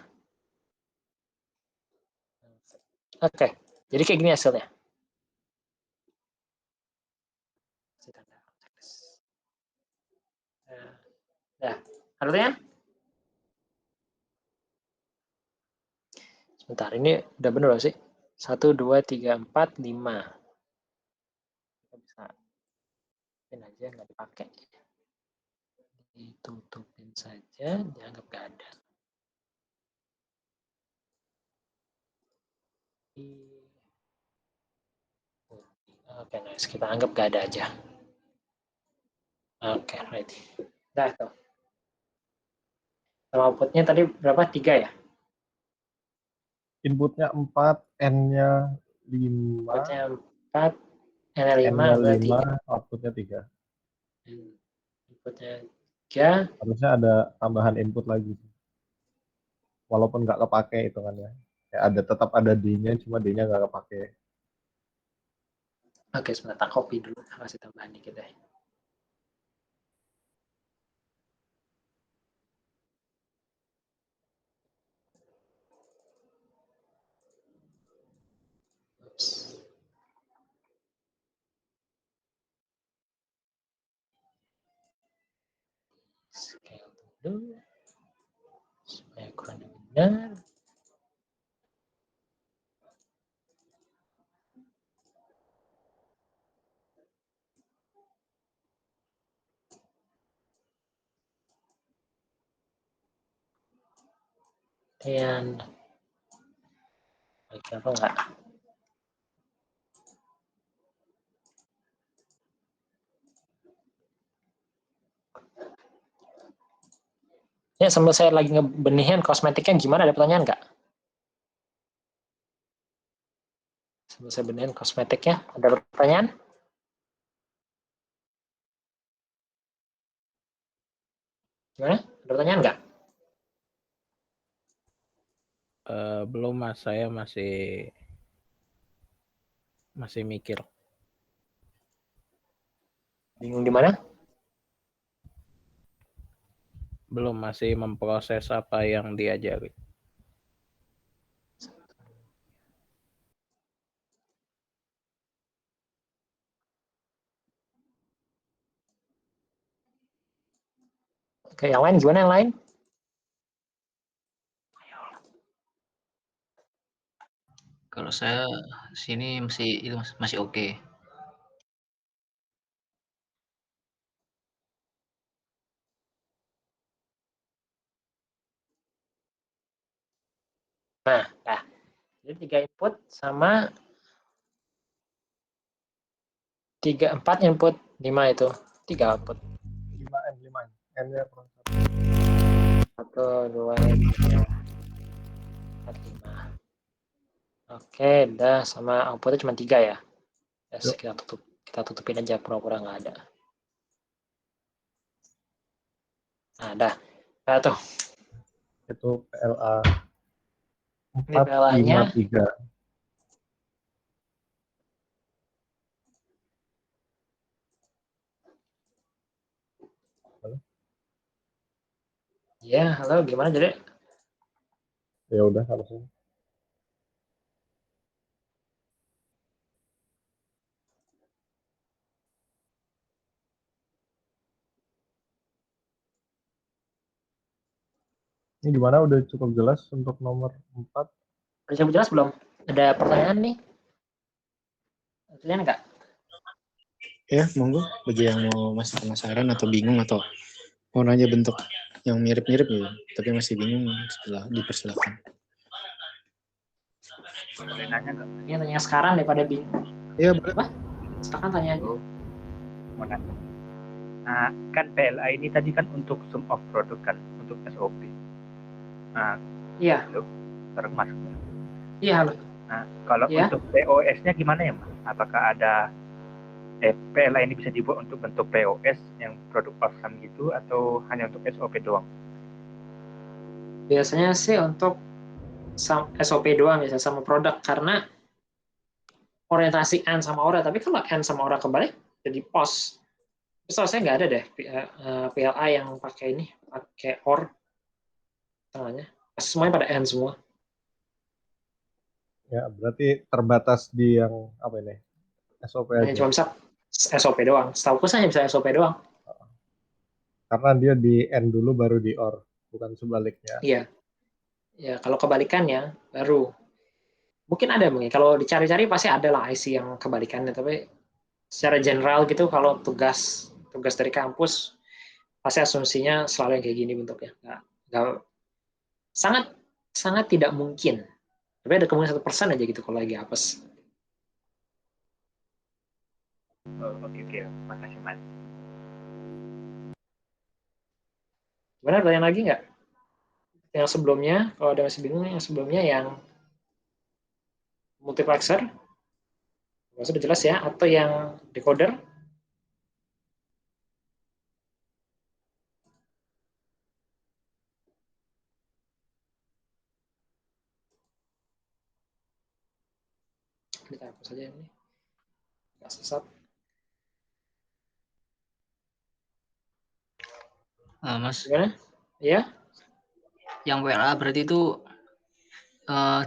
Oke, jadi kayak gini hasilnya. Nah, artinya sebentar, ini udah bener gak sih? 1, 2, 3, 4, 5. Kita bisa tutupin aja, nggak dipakai. Ditutupin saja, dianggap gak ada. Oke, nice. Kita anggap nggak ada aja. Oke, right. Dah tuh. Sama outputnya tadi berapa? 3 ya? Inputnya 4, N-nya 5, Outputnya 4, N-nya 5, N-nya berarti 5, outputnya 3. Inputnya 3. Harusnya ada tambahan input lagi. Walaupun nggak kepake hitungannya. Ya, tetap ada D-nya, cuma D-nya nggak kepake. Oke, sebentar, tak copy dulu. Kasih tambahan dikit deh. Oops. Scale dulu. Supaya ukurannya benar. Dan baik apa enggak? Ya, sambil saya lagi ngebenihin kosmetiknya gimana, ada pertanyaan nggak? Sambil saya benihin kosmetiknya, ada pertanyaan? Gimana? Ada pertanyaan nggak? Belum Mas, saya masih mikir. Bingung di mana? Belum, masih memproses apa yang diajari. Oke, yang lain gimana yang lain? Kalau saya sini masih oke. Nah, jadi 3 input sama 4 input, 5 itu 3 output. 5N, 5N. N-nya kurang 1, 2, 3, 4, 5. Oke, udah, sama outputnya cuma 3 ya. Yes, kita tutupin aja, pura-pura nggak ada. Nah, dah tuh. Itu PLA Ini PLA-nya 453. ya, halo, gimana jadi? Ya udah harusnya. Ini gimana, udah cukup jelas untuk nomor 4? Udah cukup jelas belum? Ada pertanyaan nih? Pertanyaan nggak? Ya, monggo bagi yang mau masih penasaran atau bingung atau mau nanya bentuk yang mirip-mirip ya, tapi masih bingung, dipersilakan. Boleh nanya nggak? Ya, tanya sekarang daripada bingung. Ya, boleh. Apa? Sekarang tanya aja. Mau nanya. Nah, kan PLA ini tadi kan untuk sum of product kan, untuk SOP. Nah, Iya. halo, terus masuknya. Iya, halo. Nah, kalau Iya. untuk POS-nya gimana ya, Mas? Apakah ada PLA ini bisa dibuat untuk bentuk POS yang produk awesome gitu, atau hanya untuk SOP doang? Biasanya sih untuk SOP doang, biasanya sama produk, karena orientasi N sama ORA. Tapi kalau N sama ORA kebalik, jadi POS. Terus saya nggak ada deh PLA yang pakai OR. Namanya. Semuanya pada N semua. Ya, berarti terbatas di yang apa ini? SOP Hanya aja. cuma bisa SOP doang. Setahu saya bisa SOP doang. Karena dia di N dulu baru di OR, bukan sebaliknya. Iya. Ya, kalau kebalikannya baru. Mungkin ada mungkin. Kalau dicari-cari pasti ada lah IC yang kebalikannya. Tapi secara general gitu, kalau tugas dari kampus pasti asumsinya selalu yang kayak gini bentuknya. Nggak, sangat tidak mungkin Tapi ada kemungkinan 1% aja gitu kalau lagi apes. Oh, oke, makasih Mas. Gimana, pertanyaan lagi nggak? Yang sebelumnya, kalau ada masih bingung, yang sebelumnya yang multiplexer, sudah jelas ya, atau yang decoder? Kita hapus saja ini, nggak sesat. Mas, Gimana? Ya? yang WLA berarti itu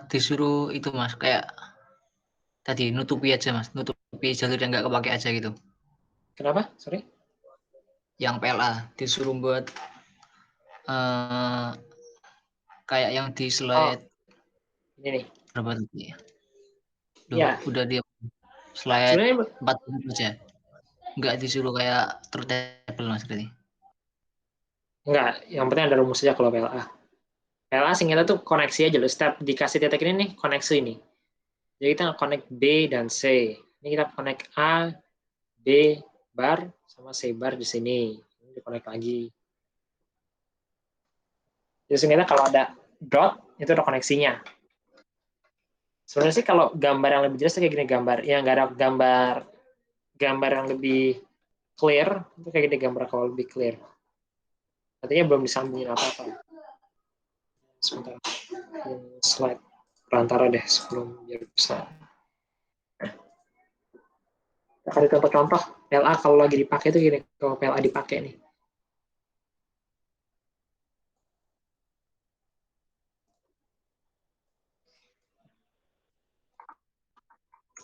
disuruh itu Mas, kayak tadi nutupi aja Mas, nutupi jalur yang nggak kepake aja gitu. Kenapa? Sorry. Yang PLA disuruh buat kayak yang di slide Ini nih. berapa tadi? Ya. Udah dia slide Sebenarnya 4 aja. Nggak disuruh kayak turntable Mas berarti. enggak, yang penting ada rumus saja kalau PLA. PLA singkatnya tuh koneksi aja loh. Setiap dikasih titik ini nih, koneksi ini. Jadi kita connect B dan C. Ini kita connect A, B bar, sama C bar di sini. Ini di connect lagi. Jadi singkatnya kalau ada dot, itu ada koneksinya. Sebenarnya sih kalau gambar yang lebih jelas kayak gini, gambar yang nggak ada gambar yang lebih clear, itu kayak gini gambar kalau lebih clear. Artinya belum disambungin apa-apa. Sebentar, slide perantara deh sebelum biar bisa. Kasih contoh-contoh PLA kalau lagi dipakai itu gini, kalau PLA dipakai nih.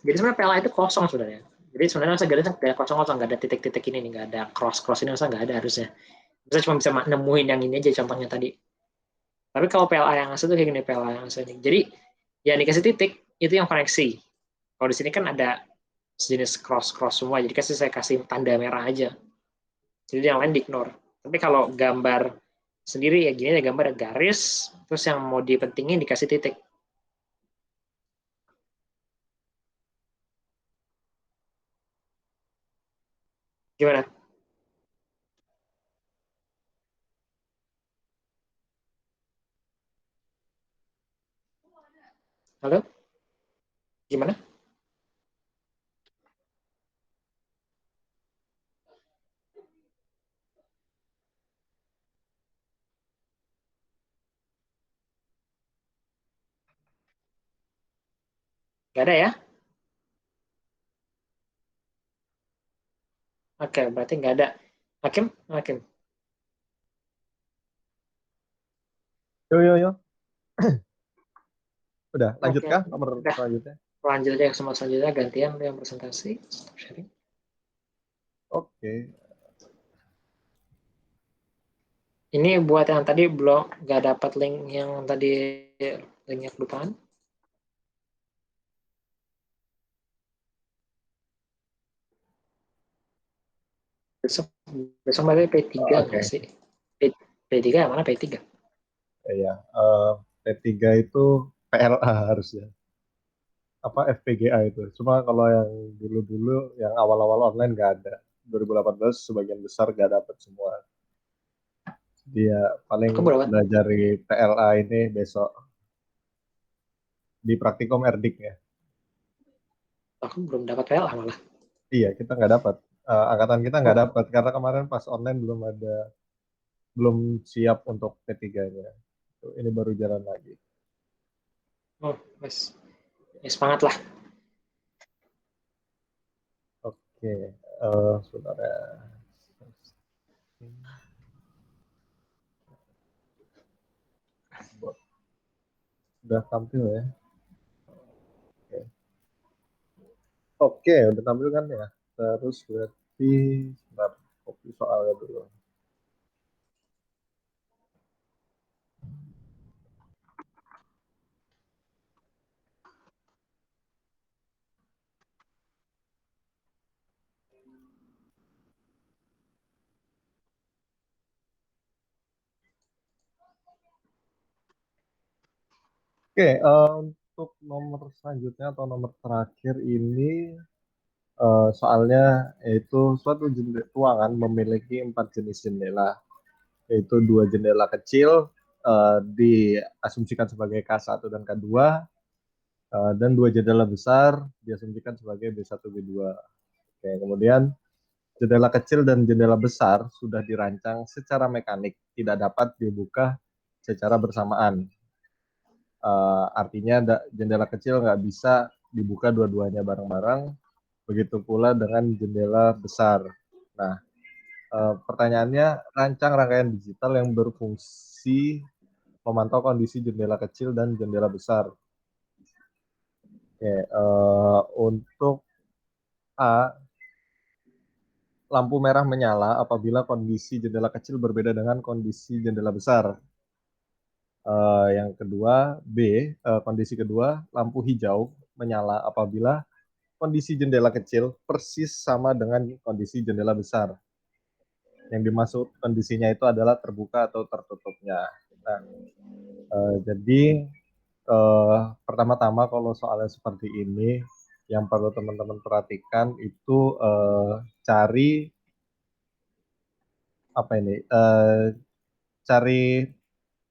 Jadi sebenarnya PLA itu kosong sebenarnya. Jadi sebenarnya masa garis nggak ada kosong-kosong, nggak ada titik-titik ini nih, nggak ada cross ini, masa nggak ada harusnya. Bisa cuma bisa nemuin yang ini aja contohnya tadi. Tapi kalau PLA yang asli itu kayak gini, PLA yang asli ini. Jadi yang dikasih titik itu yang koneksi. Kalau di sini kan ada sejenis cross semua, jadi saya kasih tanda merah aja. Jadi yang lain di ignore. Tapi kalau gambar sendiri ya gini, ya gambar ada garis, terus yang mau dipentingin dikasih titik. Gimana? Halo? Gimana? Gak ada ya? Oke, berarti nggak ada. Hakim? Hakim. Yo. Udah, lanjut Oke, kah nomor udah. selanjutnya? Lanjut aja ke selanjutnya, gantian yang presentasi. Stop sharing. Oke. Ini buat yang tadi belum nggak dapat link yang tadi, linknya kelupaan. Besok berarti P3 Oke. nggak sih? P3 yang mana P3? Iya, P3 itu PLA harusnya. Apa FPGA itu. Cuma kalau yang dulu-dulu, yang awal-awal online nggak ada. 2018 sebagian besar nggak dapet semua. Dia paling Aku berapa? belajar di PLA ini besok di praktikum Erdik ya. Aku belum dapat PLA malah. Iya, kita nggak dapat. Angkatan kita nggak Oh, dapat karena kemarin pas online belum siap untuk P3-nya. Ini baru jalan lagi. oh, wes. Ya, semangat lah. Oke, sebentar ya. Sudah tampil ya. Oke, Oke, udah tampil kan ya. Terus berarti sebentar, copy soalnya dulu. Oke, untuk nomor selanjutnya atau nomor terakhir ini soalnya yaitu suatu ruangan memiliki 4 jenis jendela, yaitu 2 jendela kecil diasumsikan sebagai K1 dan K2, dan 2 jendela besar diasumsikan sebagai B1, B2. Oke, kemudian jendela kecil dan jendela besar sudah dirancang secara mekanik, tidak dapat dibuka secara bersamaan. Artinya jendela kecil nggak bisa dibuka dua-duanya bareng-bareng, begitu pula dengan jendela besar. Nah, pertanyaannya, rancang rangkaian digital yang berfungsi memantau kondisi jendela kecil dan jendela besar. Oke, untuk A, lampu merah menyala apabila kondisi jendela kecil berbeda dengan kondisi jendela besar. Yang kedua, B, kondisi kedua, lampu hijau menyala apabila kondisi jendela kecil persis sama dengan kondisi jendela besar. Yang dimaksud kondisinya itu adalah terbuka atau tertutupnya. Nah, jadi pertama-tama kalau soalnya seperti ini, yang perlu teman-teman perhatikan itu cari apa ini? Cari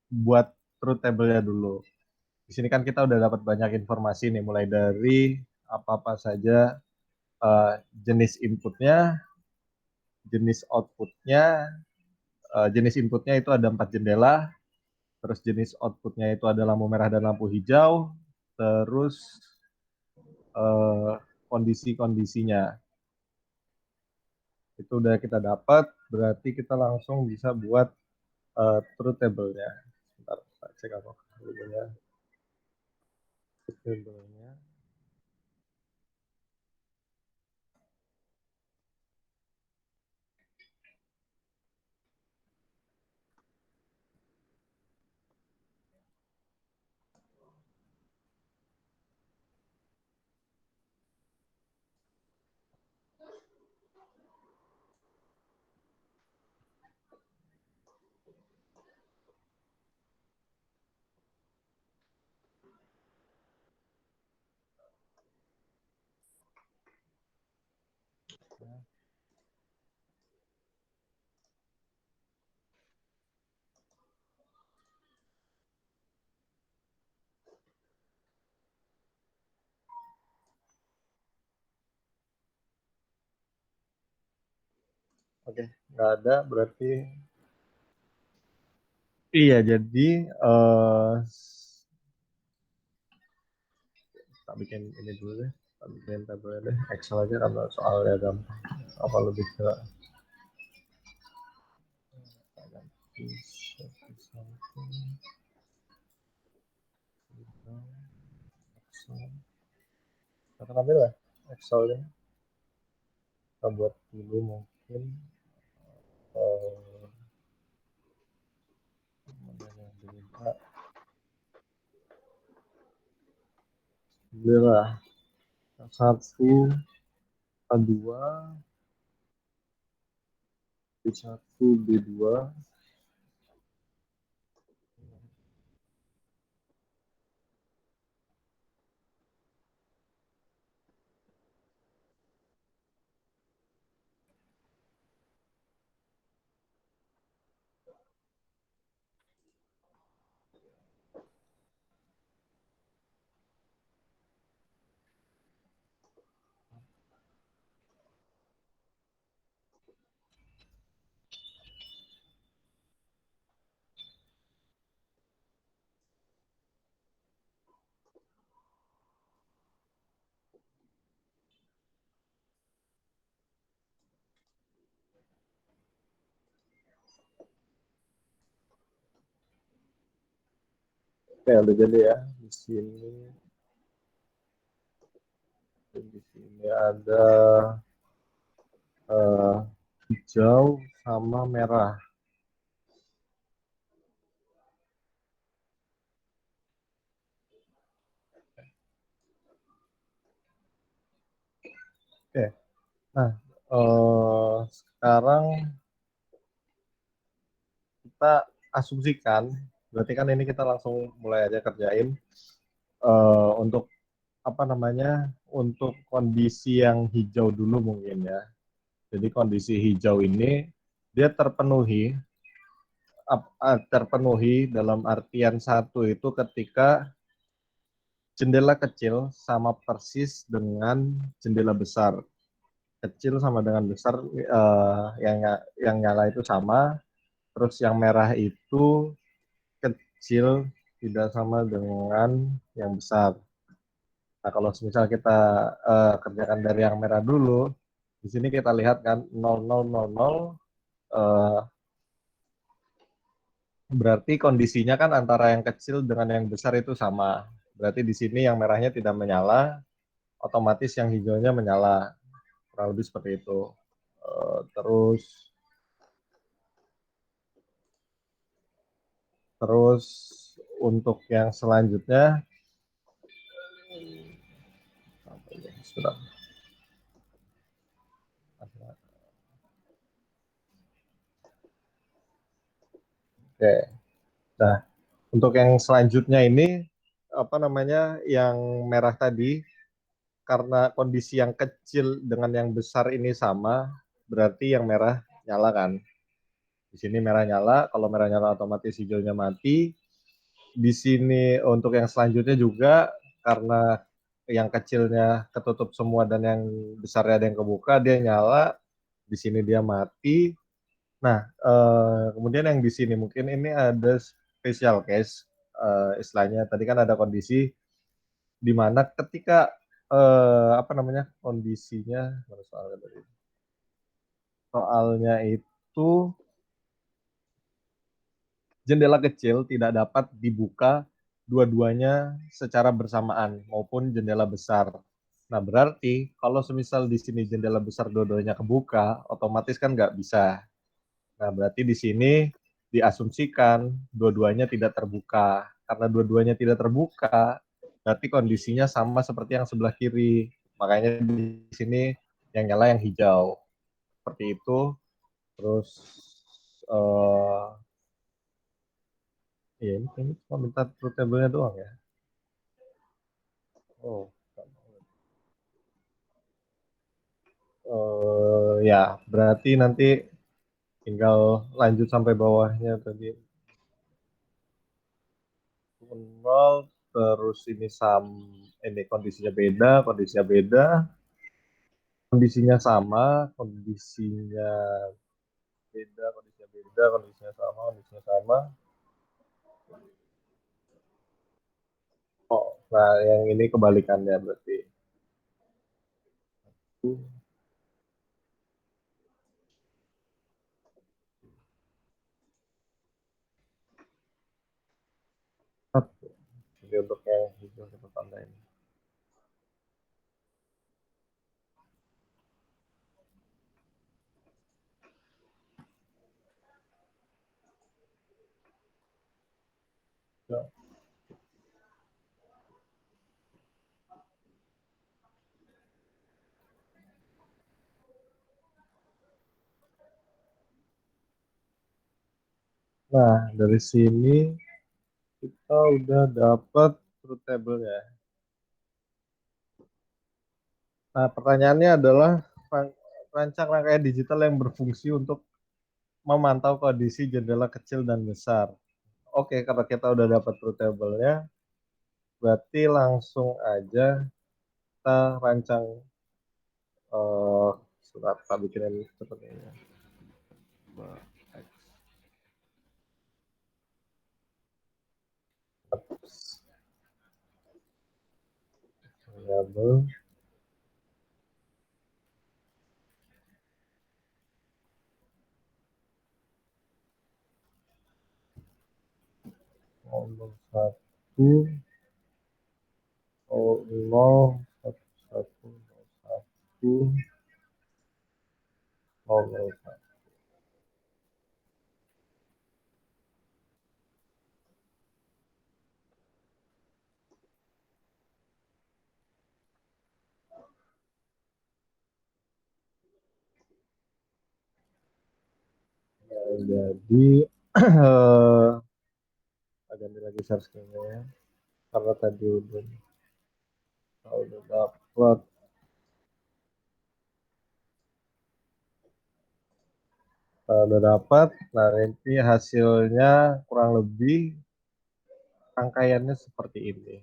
buat truth table-nya dulu. Di sini kan kita udah dapat banyak informasi nih, mulai dari apa-apa saja jenis inputnya, jenis outputnya. Jenis inputnya itu ada 4 jendela, terus jenis outputnya itu ada lampu merah dan lampu hijau, terus kondisi-kondisinya. Itu udah kita dapat, berarti kita langsung bisa buat truth table-nya. Bentar, saya cek apa dulunya. Truth table-nya. Oke, nggak ada, berarti iya, jadi tak bikin ini dulu deh, tak bikin tabelnya deh, Excel aja karena soalnya gampang. Apa lebih ke kita ambil lah Excelnya, kita buat dulu mungkin lah satu A2 B1 B2 Oke, udah jadi ya. Di sini ada hijau sama merah. Oke, nah sekarang kita asumsikan, berarti kan ini kita langsung mulai aja kerjain. untuk apa namanya, untuk kondisi yang hijau dulu mungkin ya. Jadi kondisi hijau ini dia terpenuhi dalam artian satu itu ketika jendela kecil sama persis dengan jendela besar. Kecil sama dengan besar, yang nyala itu sama, terus yang merah itu kecil tidak sama dengan yang besar. Nah, kalau misal kita kerjakan dari yang merah dulu, di sini kita lihat kan 0000, berarti kondisinya kan antara yang kecil dengan yang besar itu sama. Berarti di sini yang merahnya tidak menyala, otomatis yang hijaunya menyala. Kurang lebih seperti itu. Terus untuk yang selanjutnya, oke. Nah, untuk yang selanjutnya ini apa namanya, yang merah tadi, karena kondisi yang kecil dengan yang besar ini sama, berarti yang merah nyala kan. Di sini merah nyala, kalau merah nyala otomatis hijaunya mati. Di sini untuk yang selanjutnya juga, karena yang kecilnya ketutup semua dan yang besarnya ada yang kebuka, dia nyala. Di sini dia mati. Nah, kemudian yang di sini mungkin ini ada special case, istilahnya. Tadi kan ada kondisi di mana ketika apa namanya, kondisinya, soalnya itu jendela kecil tidak dapat dibuka dua-duanya secara bersamaan maupun jendela besar. Nah, berarti kalau semisal di sini jendela besar dua-duanya kebuka, otomatis kan nggak bisa. Nah, berarti di sini diasumsikan dua-duanya tidak terbuka. Karena dua-duanya tidak terbuka, berarti kondisinya sama seperti yang sebelah kiri. Makanya di sini yang nyala yang hijau. Seperti itu. Terus ya ini cuma minta truth table-nya doang ya. Oh. Ya, berarti nanti tinggal lanjut sampai bawahnya tadi. 0, terus ini kondisinya beda, kondisinya sama, kondisinya sama. Oh, nah yang ini kebalikannya berarti. Jadi untuk yang hijau kita tandain. Ya. Nah, dari sini kita udah dapat truth table-nya. Nah, pertanyaannya adalah rancang rangkaian digital yang berfungsi untuk memantau kondisi jendela kecil dan besar. Oke, karena kita udah dapat truth table-nya, berarti langsung aja kita rancang surat kita bikinin seperti ini. Variable nomor 1 0 1 1 0 1. Jadi ganti lagi share screen-nya ya. Karena tadi udah dapat. Udah dapat. Nah, ini hasilnya kurang lebih rangkaiannya seperti ini.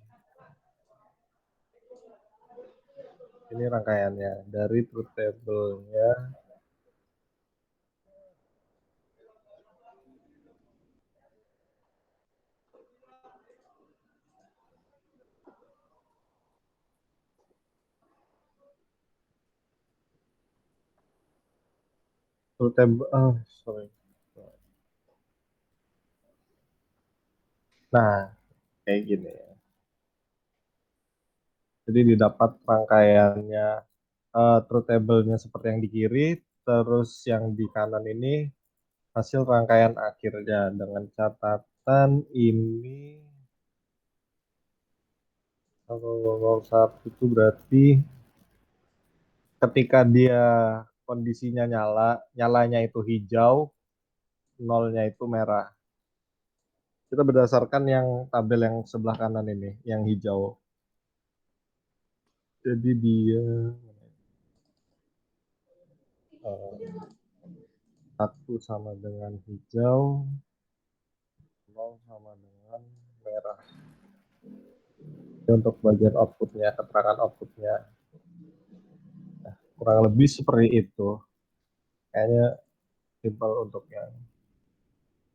Ini rangkaiannya dari truth table-nya. Truth table, sorry. Nah, kayak gini. Jadi didapat rangkaiannya truth table-nya seperti yang di kiri, terus yang di kanan ini hasil rangkaian akhirnya dengan catatan ini 001 itu berarti ketika dia kondisinya nyalanya itu hijau, nolnya itu merah. Kita berdasarkan yang tabel yang sebelah kanan ini, yang hijau. Jadi dia 1 sama dengan hijau, 0 sama dengan merah. Ini untuk bagian outputnya, keterangan outputnya. Nah, kurang lebih seperti itu. Kayaknya simpel untuk yang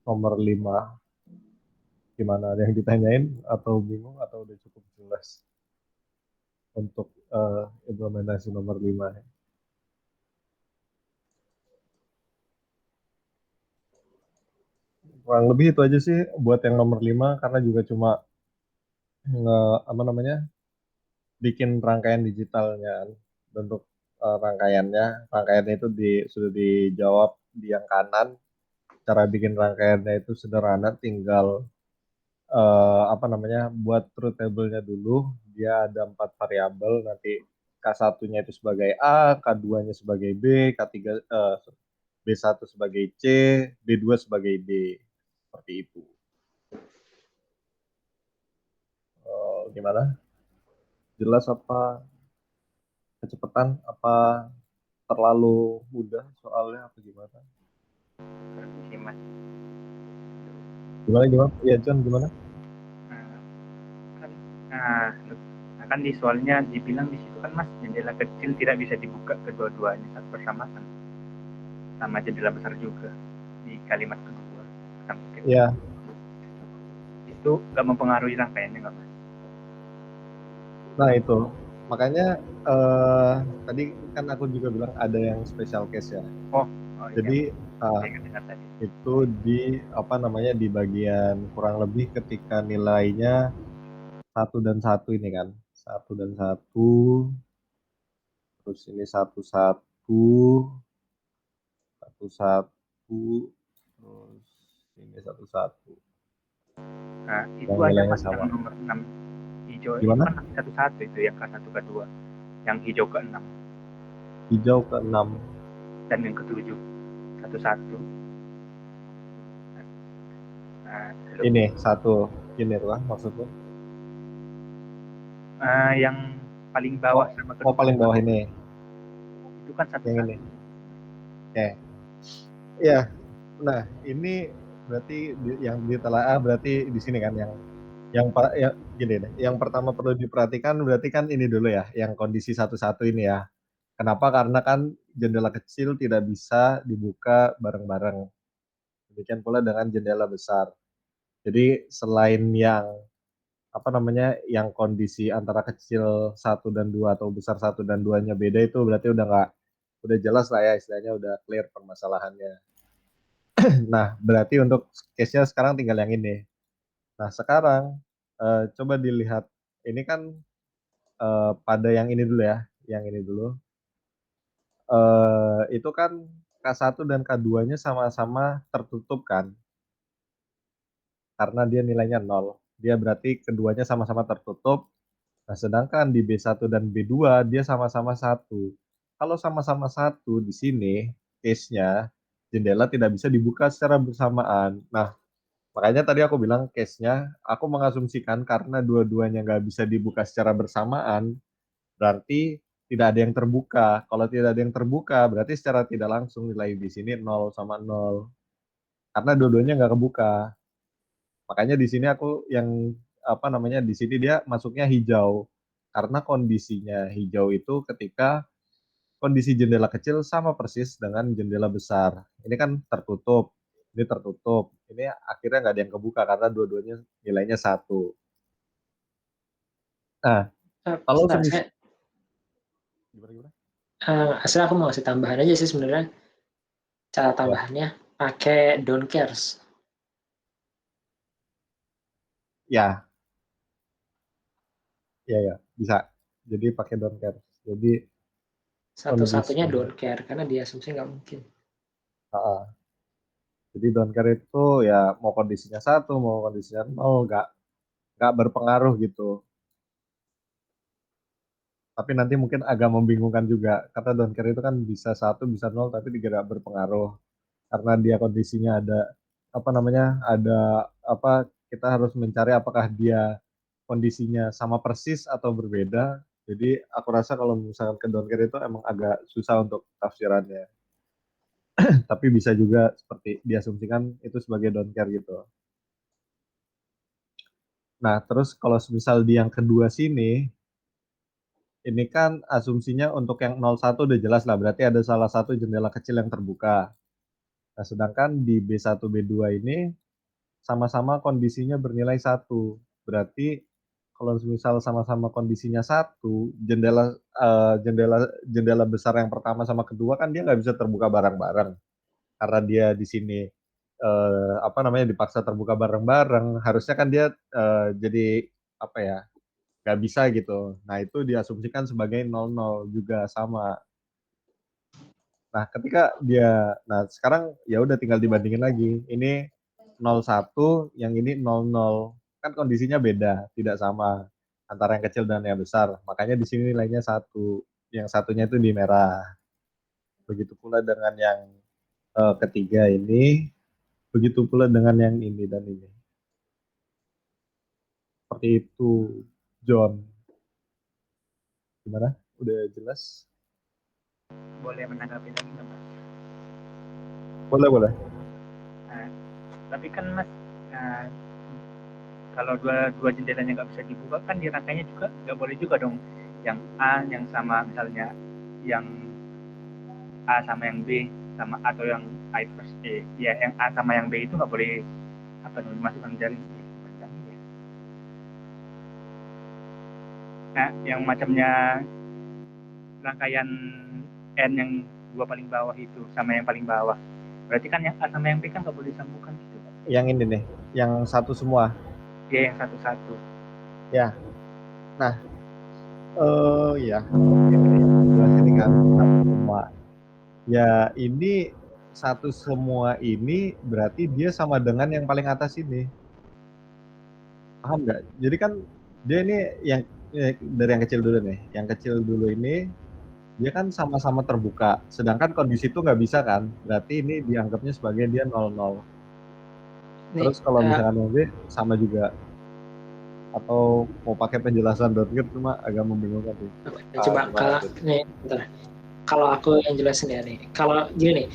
nomor 5. Gimana, ada yang ditanyain atau bingung atau udah cukup jelas untuk implementasi nomor 5? Kurang lebih itu aja sih buat yang nomor 5, karena juga cuma bikin rangkaian digitalnya bentuk rangkaiannya itu sudah dijawab di yang kanan. Cara bikin rangkaiannya itu sederhana, tinggal buat truth table-nya dulu. Dia ada 4 variabel, nanti K1-nya itu sebagai A, K2-nya sebagai B, K3 B1 sebagai C, B2 sebagai D. Seperti itu. Gimana? Jelas apa kecepatan? Apa terlalu mudah soalnya apa gimana? Permisi Mas. Gimana? Iya John, gimana? Kan di soalnya dibilang di situ kan Mas, jendela kecil tidak bisa dibuka kedua-duanya saat bersamaan, sama jendela besar juga di kalimat kedua. Iya. Itu nggak mempengaruhi rangkaiannya nggak Mas? Nah itu, makanya tadi kan aku juga bilang ada yang special case ya. Jadi itu di bagian kurang lebih ketika nilainya 1 dan 1 ini kan, 1 dan 1, terus ini 1, 1, 1, 1, terus ini 1, 1. Nah itu aja Mas sama. Yang nomor 6 hijau. Gimana? Itu kan 1, 1 itu yang K1, K2, yang hijau ke-6. Hijau ke-6. Dan yang ke-7 1, 1. Ini 1, ini tuh kan maksudnya? Yang paling bawah sama kedua. Paling bawah ini. Itu kan 1, yang 1. Ini. Oke. Iya. Nah, ini berarti yang ditelaah berarti di sini kan gini deh. Yang pertama perlu diperhatikan berarti kan ini dulu ya, yang kondisi 1, 1 ini ya. Kenapa? Karena kan jendela kecil tidak bisa dibuka bareng-bareng. Demikian pula dengan jendela besar. Jadi selain yang yang kondisi antara kecil 1 dan 2 atau besar 1 dan 2-nya beda, itu berarti udah jelas lah ya, istilahnya udah clear permasalahannya. Nah, berarti untuk case-nya sekarang tinggal yang ini. Nah, sekarang coba dilihat, ini kan pada yang ini dulu ya, yang ini dulu. Itu kan K1 dan K2-nya sama-sama tertutup kan? Karena dia nilainya 0. Dia berarti keduanya sama-sama tertutup. Nah, sedangkan di B1 dan B2 dia sama-sama 1. Kalau sama-sama 1 di sini case-nya jendela tidak bisa dibuka secara bersamaan. Nah, Makanya tadi aku bilang case-nya, aku mengasumsikan karena dua-duanya nggak bisa dibuka secara bersamaan, berarti tidak ada yang terbuka. Kalau tidak ada yang terbuka, berarti secara tidak langsung nilai di sini 0 sama 0. Karena dua-duanya nggak kebuka. Makanya di sini aku yang apa namanya, di sini dia masuknya hijau. Karena kondisinya hijau itu ketika kondisi jendela kecil sama persis dengan jendela besar. Ini kan tertutup, ini tertutup. Ini akhirnya nggak ada yang kebuka karena dua-duanya nilainya 1. Nah, kalau Bentar, semisal gimana? Asli aku mau kasih tambahan aja sih sebenarnya. Cara Ya, tambahannya pakai don't cares. ya, ya, bisa. Jadi pakai don't care. Jadi Satu-satunya kondisi, don't care karena dia asumsi nggak mungkin. jadi don't care itu ya mau kondisinya 1, mau kondisinya 0, nggak berpengaruh gitu. Tapi nanti mungkin agak membingungkan juga karena don't care itu kan bisa 1, bisa 0, tapi tidak berpengaruh karena dia kondisinya ada apa namanya, ada apa, kita harus mencari apakah dia kondisinya sama persis atau berbeda. Jadi aku rasa kalau misalkan ke don't care itu emang agak susah untuk tafsirannya. Tapi bisa juga seperti diasumsikan itu sebagai don't care gitu. Nah, terus kalau misal di yang kedua sini, ini kan asumsinya untuk yang 01 udah jelas lah, berarti ada salah satu jendela kecil yang terbuka. Nah, sedangkan di B1, B2 ini sama-sama kondisinya bernilai 1. Berarti kalau misal sama-sama kondisinya 1, jendela besar yang pertama sama kedua kan dia nggak bisa terbuka bareng-bareng. Karena dia di sini apa namanya, dipaksa terbuka bareng-bareng, harusnya kan dia jadi apa ya, nggak bisa gitu. Nah, itu diasumsikan sebagai 00 juga sama. Nah, nah sekarang ya udah tinggal dibandingin lagi. Ini 01, yang ini 00. Kan kondisinya beda, tidak sama antara yang kecil dan yang besar. Makanya di sini nilainya 1. Yang satunya itu di merah. Begitu pula dengan yang ketiga ini, begitu pula dengan yang ini dan ini. Seperti itu, John. Gimana? Udah jelas? Boleh menanggapi lagi nggak Mas? Boleh. Nah, tapi kan Mas, kalau dua jendelanya nggak bisa dibuka kan di rangkainya juga nggak boleh juga dong, yang A yang sama misalnya yang A sama yang B sama, atau yang A plus E ya, yang A sama yang B itu nggak boleh apa namanya, dimasukkan dari ya. Nah, yang macamnya rangkaian N yang dua paling bawah itu sama yang paling bawah, berarti kan yang A sama yang B kan nggak boleh disambungkan gitu kan? Yang ini nih, yang satu semua. Dia yang satu-satu. Ya. Nah, ya. Ini kan satu semua. Ya, ini satu semua ini berarti dia sama dengan yang paling atas ini. Paham nggak? Jadi kan dia ini yang dari yang kecil dulu nih. Yang kecil dulu ini dia kan sama-sama terbuka. Sedangkan kondisi itu nggak bisa kan? Berarti ini dianggapnya sebagai dia 00. Terus kalau misalkan yang B sama juga. Atau mau pakai penjelasan .git cuma agak membingungkan sih. Coba kalau aku yang jelasin ya nih. Kalau gini nih,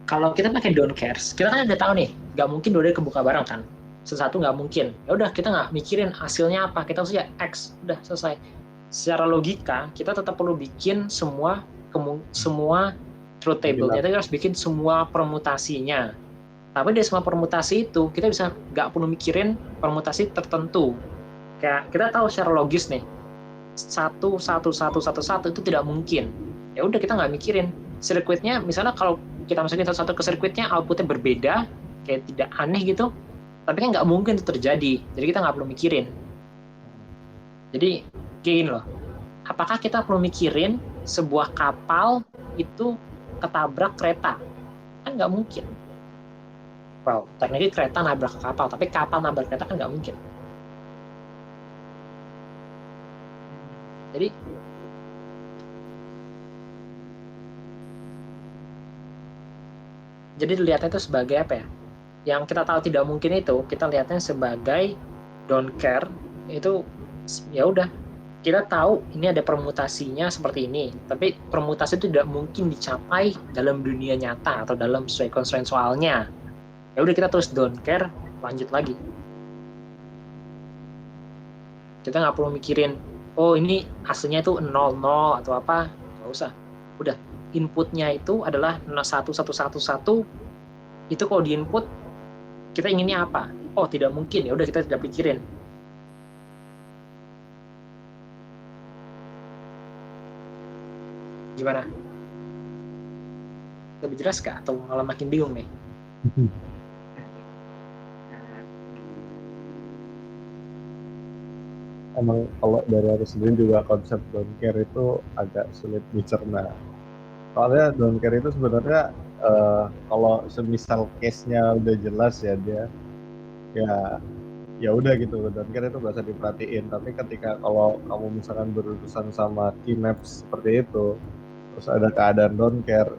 kalau kita pakai don't cares, kita kan udah tahu nih, nggak mungkin dua-duanya kebuka bareng kan. Sesuatu nggak mungkin. Ya udah, kita nggak mikirin hasilnya apa, kita usah X, udah selesai. Secara logika, kita tetap perlu bikin semua truth table-nya, kita harus bikin semua permutasinya. Tapi dari semua permutasi itu, kita bisa nggak perlu mikirin permutasi tertentu. Kayak kita tahu secara logis nih, 1, 1, 1, 1, 1 itu tidak mungkin. Ya udah, kita nggak mikirin. Sirkuitnya, misalnya kalau kita masukin satu-satu ke sirkuitnya, outputnya berbeda, kayak tidak aneh gitu, tapi kan nggak mungkin itu terjadi, jadi kita nggak perlu mikirin. Jadi kayak gini loh, apakah kita perlu mikirin sebuah kapal itu ketabrak kereta? Kan nggak mungkin. Wow, tekniknya kereta nabrak kapal, tapi kapal nabrak kereta kan nggak mungkin. Jadi dilihatnya itu sebagai apa ya? yang kita tahu tidak mungkin itu kita lihatnya sebagai don't care. Itu ya udah, kita tahu ini ada permutasinya seperti ini, tapi permutasi itu tidak mungkin dicapai dalam dunia nyata atau dalam sesuai constraint soalnya. Ya udah, kita terus don't care, lanjut lagi. Kita nggak perlu mikirin, oh ini hasilnya itu 00 atau apa, nggak usah. Udah, inputnya itu adalah 1111. Itu kalau di input kita inginnya apa? Oh tidak mungkin, ya udah kita tidak pikirin. Gimana? Lebih jelas kah? Atau malah makin bingung nih? Emang kalau dari aku sendiri juga konsep don't care itu agak sulit dicerna. Soalnya don't care itu sebenarnya kalau semisal case-nya udah jelas ya dia ya udah gitu, don't care itu gak usah diperhatiin. Tapi ketika kalau kamu misalkan berurusan sama key maps seperti itu, terus ada keadaan don't care,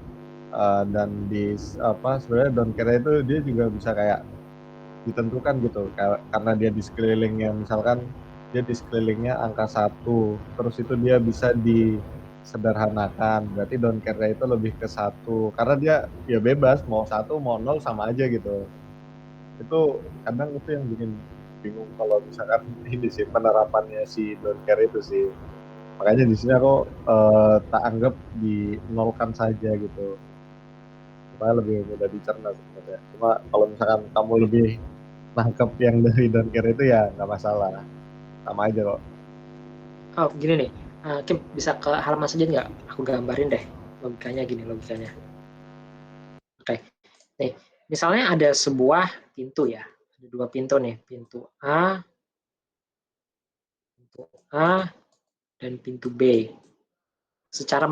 dan sebenarnya don't care itu dia juga bisa kayak ditentukan gitu, karena dia di sekelilingnya, misalkan dia di sekelilingnya angka 1, terus itu dia bisa disederhanakan, berarti don't care itu lebih ke 1, karena dia ya bebas mau 1 mau 0 sama aja gitu. Itu kadang itu yang bikin bingung kalau misalkan ini sih penerapannya si don't care itu sih. Makanya di sini aku tak anggap dinolkan saja gitu, supaya lebih mudah dicerna sebenarnya. Cuma kalau misalkan kamu lebih nangkep yang dari don't care itu ya nggak masalah, sama aja kok. Oh gini nih, Kim bisa ke halaman saja nggak? Aku gambarin deh logikanya gini, logikanya. Oke, nih misalnya ada sebuah pintu ya, ada 2 pintu nih, pintu A dan pintu B. Secara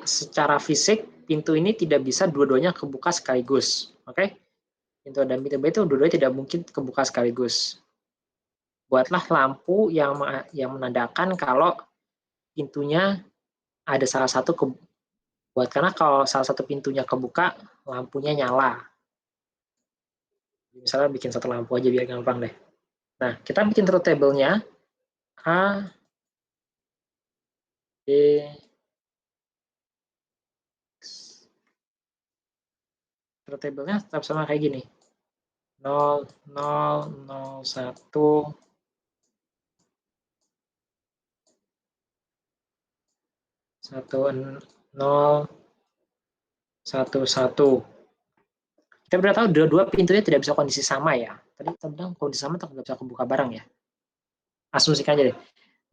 secara fisik pintu ini tidak bisa dua-duanya kebuka sekaligus, oke? Pintu A dan pintu B itu dua-duanya tidak mungkin kebuka sekaligus. Buatlah lampu yang menandakan kalau pintunya ada salah satu karena kalau salah satu pintunya kebuka, lampunya nyala. Misalnya bikin 1 lampu aja biar gampang deh. Nah, kita bikin truth table-nya A, B, X. Truth table-nya tetap sama kayak gini. 0, 0, 0, 1, 1, 0, 1, 1. Kita udah tahu dua pintunya tidak bisa kondisi sama ya. Tadi kita bilang kondisi sama tetap nggak bisa kebuka bareng ya. Asumsikan aja deh.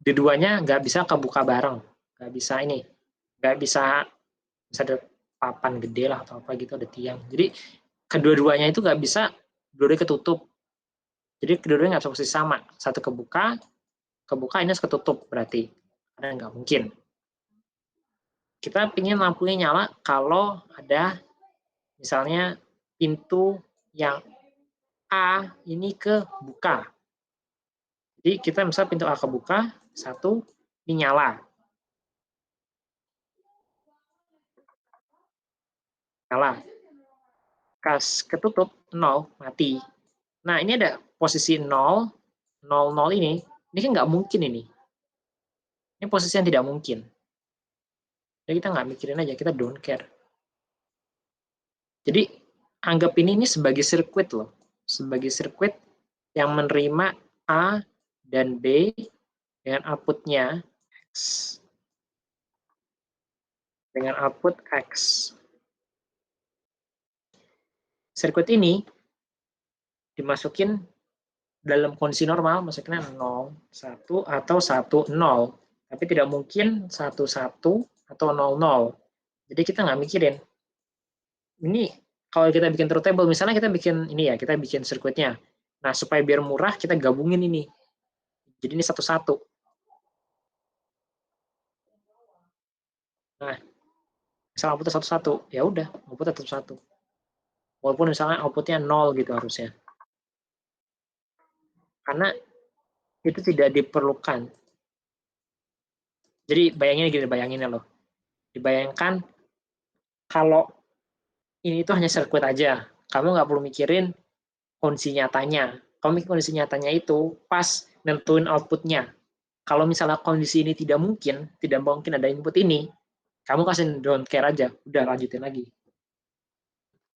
Keduanya nggak bisa kebuka bareng. Nggak bisa ini. Nggak bisa ada papan gede lah atau apa gitu, ada tiang. Jadi kedua-duanya itu nggak bisa, dua-duanya ketutup. Jadi kedua-duanya nggak bisa posisi sama. Satu kebuka, ini ketutup berarti. Karena nggak mungkin. Kita pingin lampunya nyala kalau ada misalnya pintu yang A ini kebuka. Jadi kita misal pintu A kebuka, 1 ini nyala. Kas ketutup 0 mati. Nah ini ada posisi 0, 0 ini kan nggak mungkin ini. Ini posisi yang tidak mungkin. Jadi kita nggak mikirin aja, kita don't care. Jadi anggap ini sebagai sirkuit loh, sebagai sirkuit yang menerima A dan B dengan outputnya X. Dengan output X. Sirkuit ini dimasukin dalam kondisi normal, masuknya 0, 1, atau 1, 0. Tapi tidak mungkin 1, 1, atau 0, 0. Jadi kita nggak mikirin. Ini kalau kita bikin truth table, misalnya kita bikin ini ya, kita bikin sirkuitnya. Nah, supaya biar murah, kita gabungin ini. Jadi ini 1, 1. Nah, misalnya outputnya 1, 1, ya udah, outputnya 1, 1. Walaupun misalnya outputnya 0 gitu harusnya. Karena itu tidak diperlukan. Jadi bayanginnya loh. Dibayangkan kalau ini itu hanya sirkuit aja. Kamu nggak perlu mikirin kondisi nyatanya. Kalau kondisi nyatanya itu pas nentuin outputnya. Kalau misalnya kondisi ini tidak mungkin ada input ini, kamu kasih don't care aja, udah lanjutin lagi.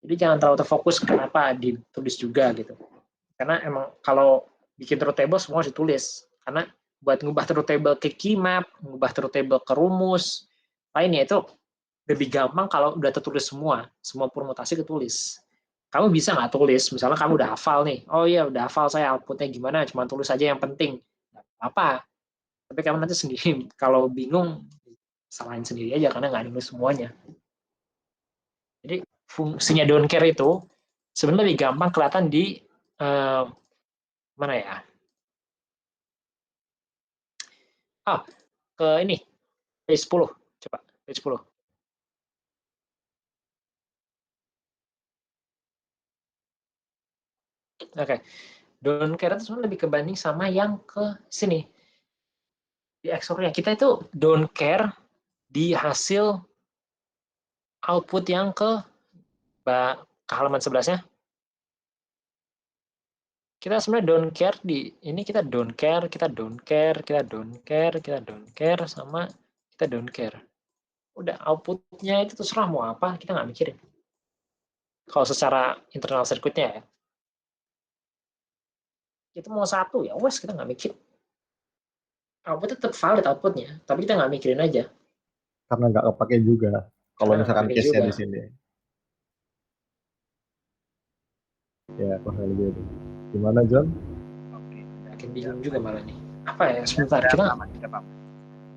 Jadi jangan terlalu terfokus kenapa ditulis juga gitu. Karena emang kalau bikin truth table semua harus ditulis. Karena buat ngubah truth table ke key map, ngubah truth table ke rumus, lainnya itu lebih gampang kalau udah tertulis semua permutasi ketulis. Kamu bisa nggak tulis, misalnya kamu udah hafal nih, oh iya udah hafal saya outputnya gimana, cuma tulis aja yang penting. Apa? Tapi kamu nanti sendiri, kalau bingung, salahin sendiri aja karena nggak nulis semuanya. Jadi fungsinya don't care itu sebenarnya lebih gampang kelihatan di mana ya? Ke ini, page 10. Coba, page 10. Oke. Don't care itu sebenarnya lebih kebanding sama yang ke sini. Di XOR-nya. Kita itu don't care di hasil output yang ke halaman 11-nya. Kita sebenarnya don't care di ini, kita don't care, sama kita don't care. Udah outputnya itu terserah mau apa, kita nggak mikirin. Kalau secara internal circuitnya ya. Itu mau satu ya wes, kita nggak mikir. Outputnya tetap valid outputnya, tapi kita nggak mikirin aja. Karena nggak kepake juga. Kalau misalkan case-nya di sini. Ya, kurang lebih itu. Gimana, John? Oke. Makin bingung juga malah nih. Apa ya? Sebentar, Udah kita... paham.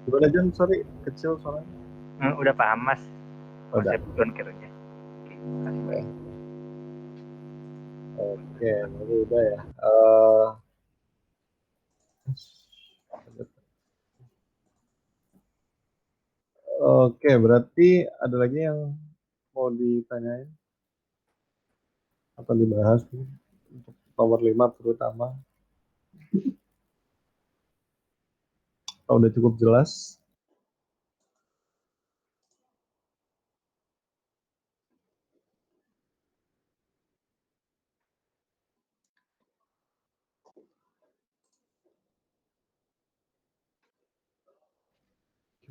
Gimana, John? Sorry, kecil soalnya. Udah paham, Mas. Udah. Konsep don't care-nya. Oke, ini udah ya. Oke, berarti ada lagi yang mau ditanyain atau dibahas untuk power 5 terutama. Kalau udah cukup jelas.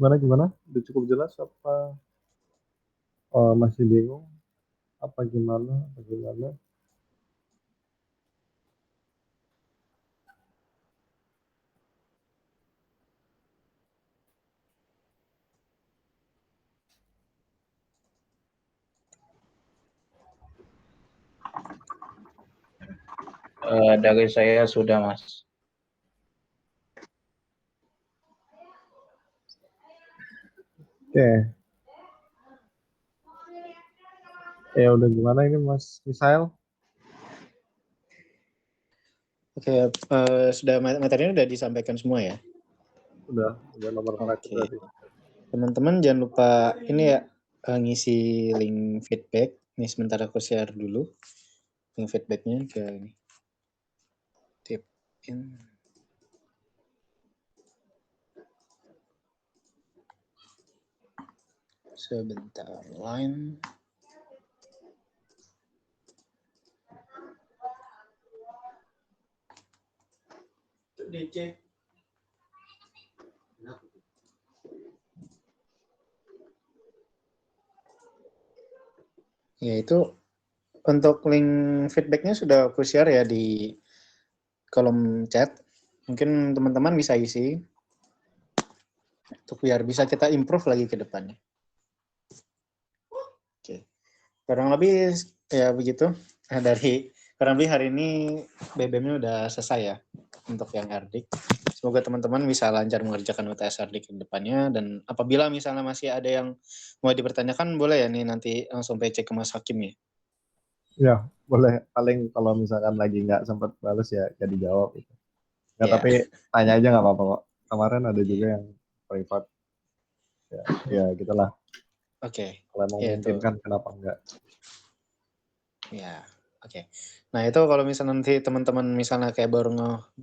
Gimana? Udah cukup jelas apa masih bingung? Apa gimana? Dari saya sudah, Mas. Oke. Ya udah gimana ini Mas Misael? Oke, sudah materinya udah disampaikan semua ya? Udah nomor satu berarti. Teman-teman jangan lupa ini ya, ngisi link feedback. Ini sebentar aku share dulu link feedbacknya ke ini. Tip in. Sebentar, line. Dicek. Ya itu untuk link feedbacknya sudah aku share ya di kolom chat. Mungkin teman-teman bisa isi untuk biar bisa kita improve lagi ke depannya. Oke. Kurang lebih ya begitu. Dari kurang lebih hari ini BBM-nya udah selesai ya untuk yang Hardik. Semoga teman-teman bisa lancar mengerjakan UTS Hardik ke depannya, dan apabila misalnya masih ada yang mau dipertanyakan boleh ya nih nanti langsung PC ke Mas Hakim ya. Ya, boleh. Paling kalau misalkan lagi nggak sempat balas ya jadi jawab gitu. Nggak, tapi tanya aja nggak apa-apa kok. Kemarin ada juga yang privat. Ya gitulah. Oke. Kalau memungkinkan kenapa enggak? Ya, oke. Nah itu kalau misalnya nanti teman-teman misalnya kayak baru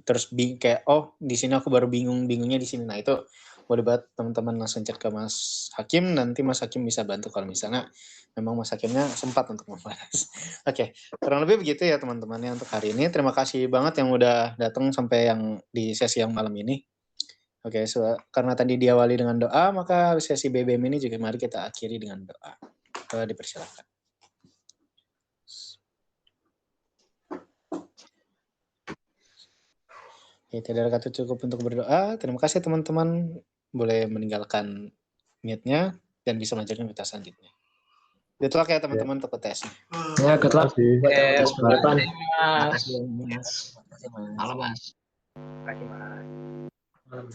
terus kayak di sini aku baru bingungnya di sini. Nah itu boleh banget teman-teman langsung chat ke Mas Hakim, nanti Mas Hakim bisa bantu kalau misalnya memang Mas Hakimnya sempat untuk membahas. Oke, kurang lebih begitu ya teman-temannya untuk hari ini. Terima kasih banget yang udah datang sampai yang di sesi yang malam ini. Oke, karena tadi diawali dengan doa, maka sesi BBM ini juga mari kita akhiri dengan doa. Dipersilakan. Ya, tidak ada kata cukup untuk berdoa. Terima kasih teman-teman. Boleh meninggalkan mute-nya dan bisa melanjutkan kita selanjutnya. Good luck ya teman-teman untuk tesnya. Ya, good luck buat Oke, tes minggu depan. Makasih Mas. Makasih, Mas. Malam Mas. Terima kasih Mas. Malam.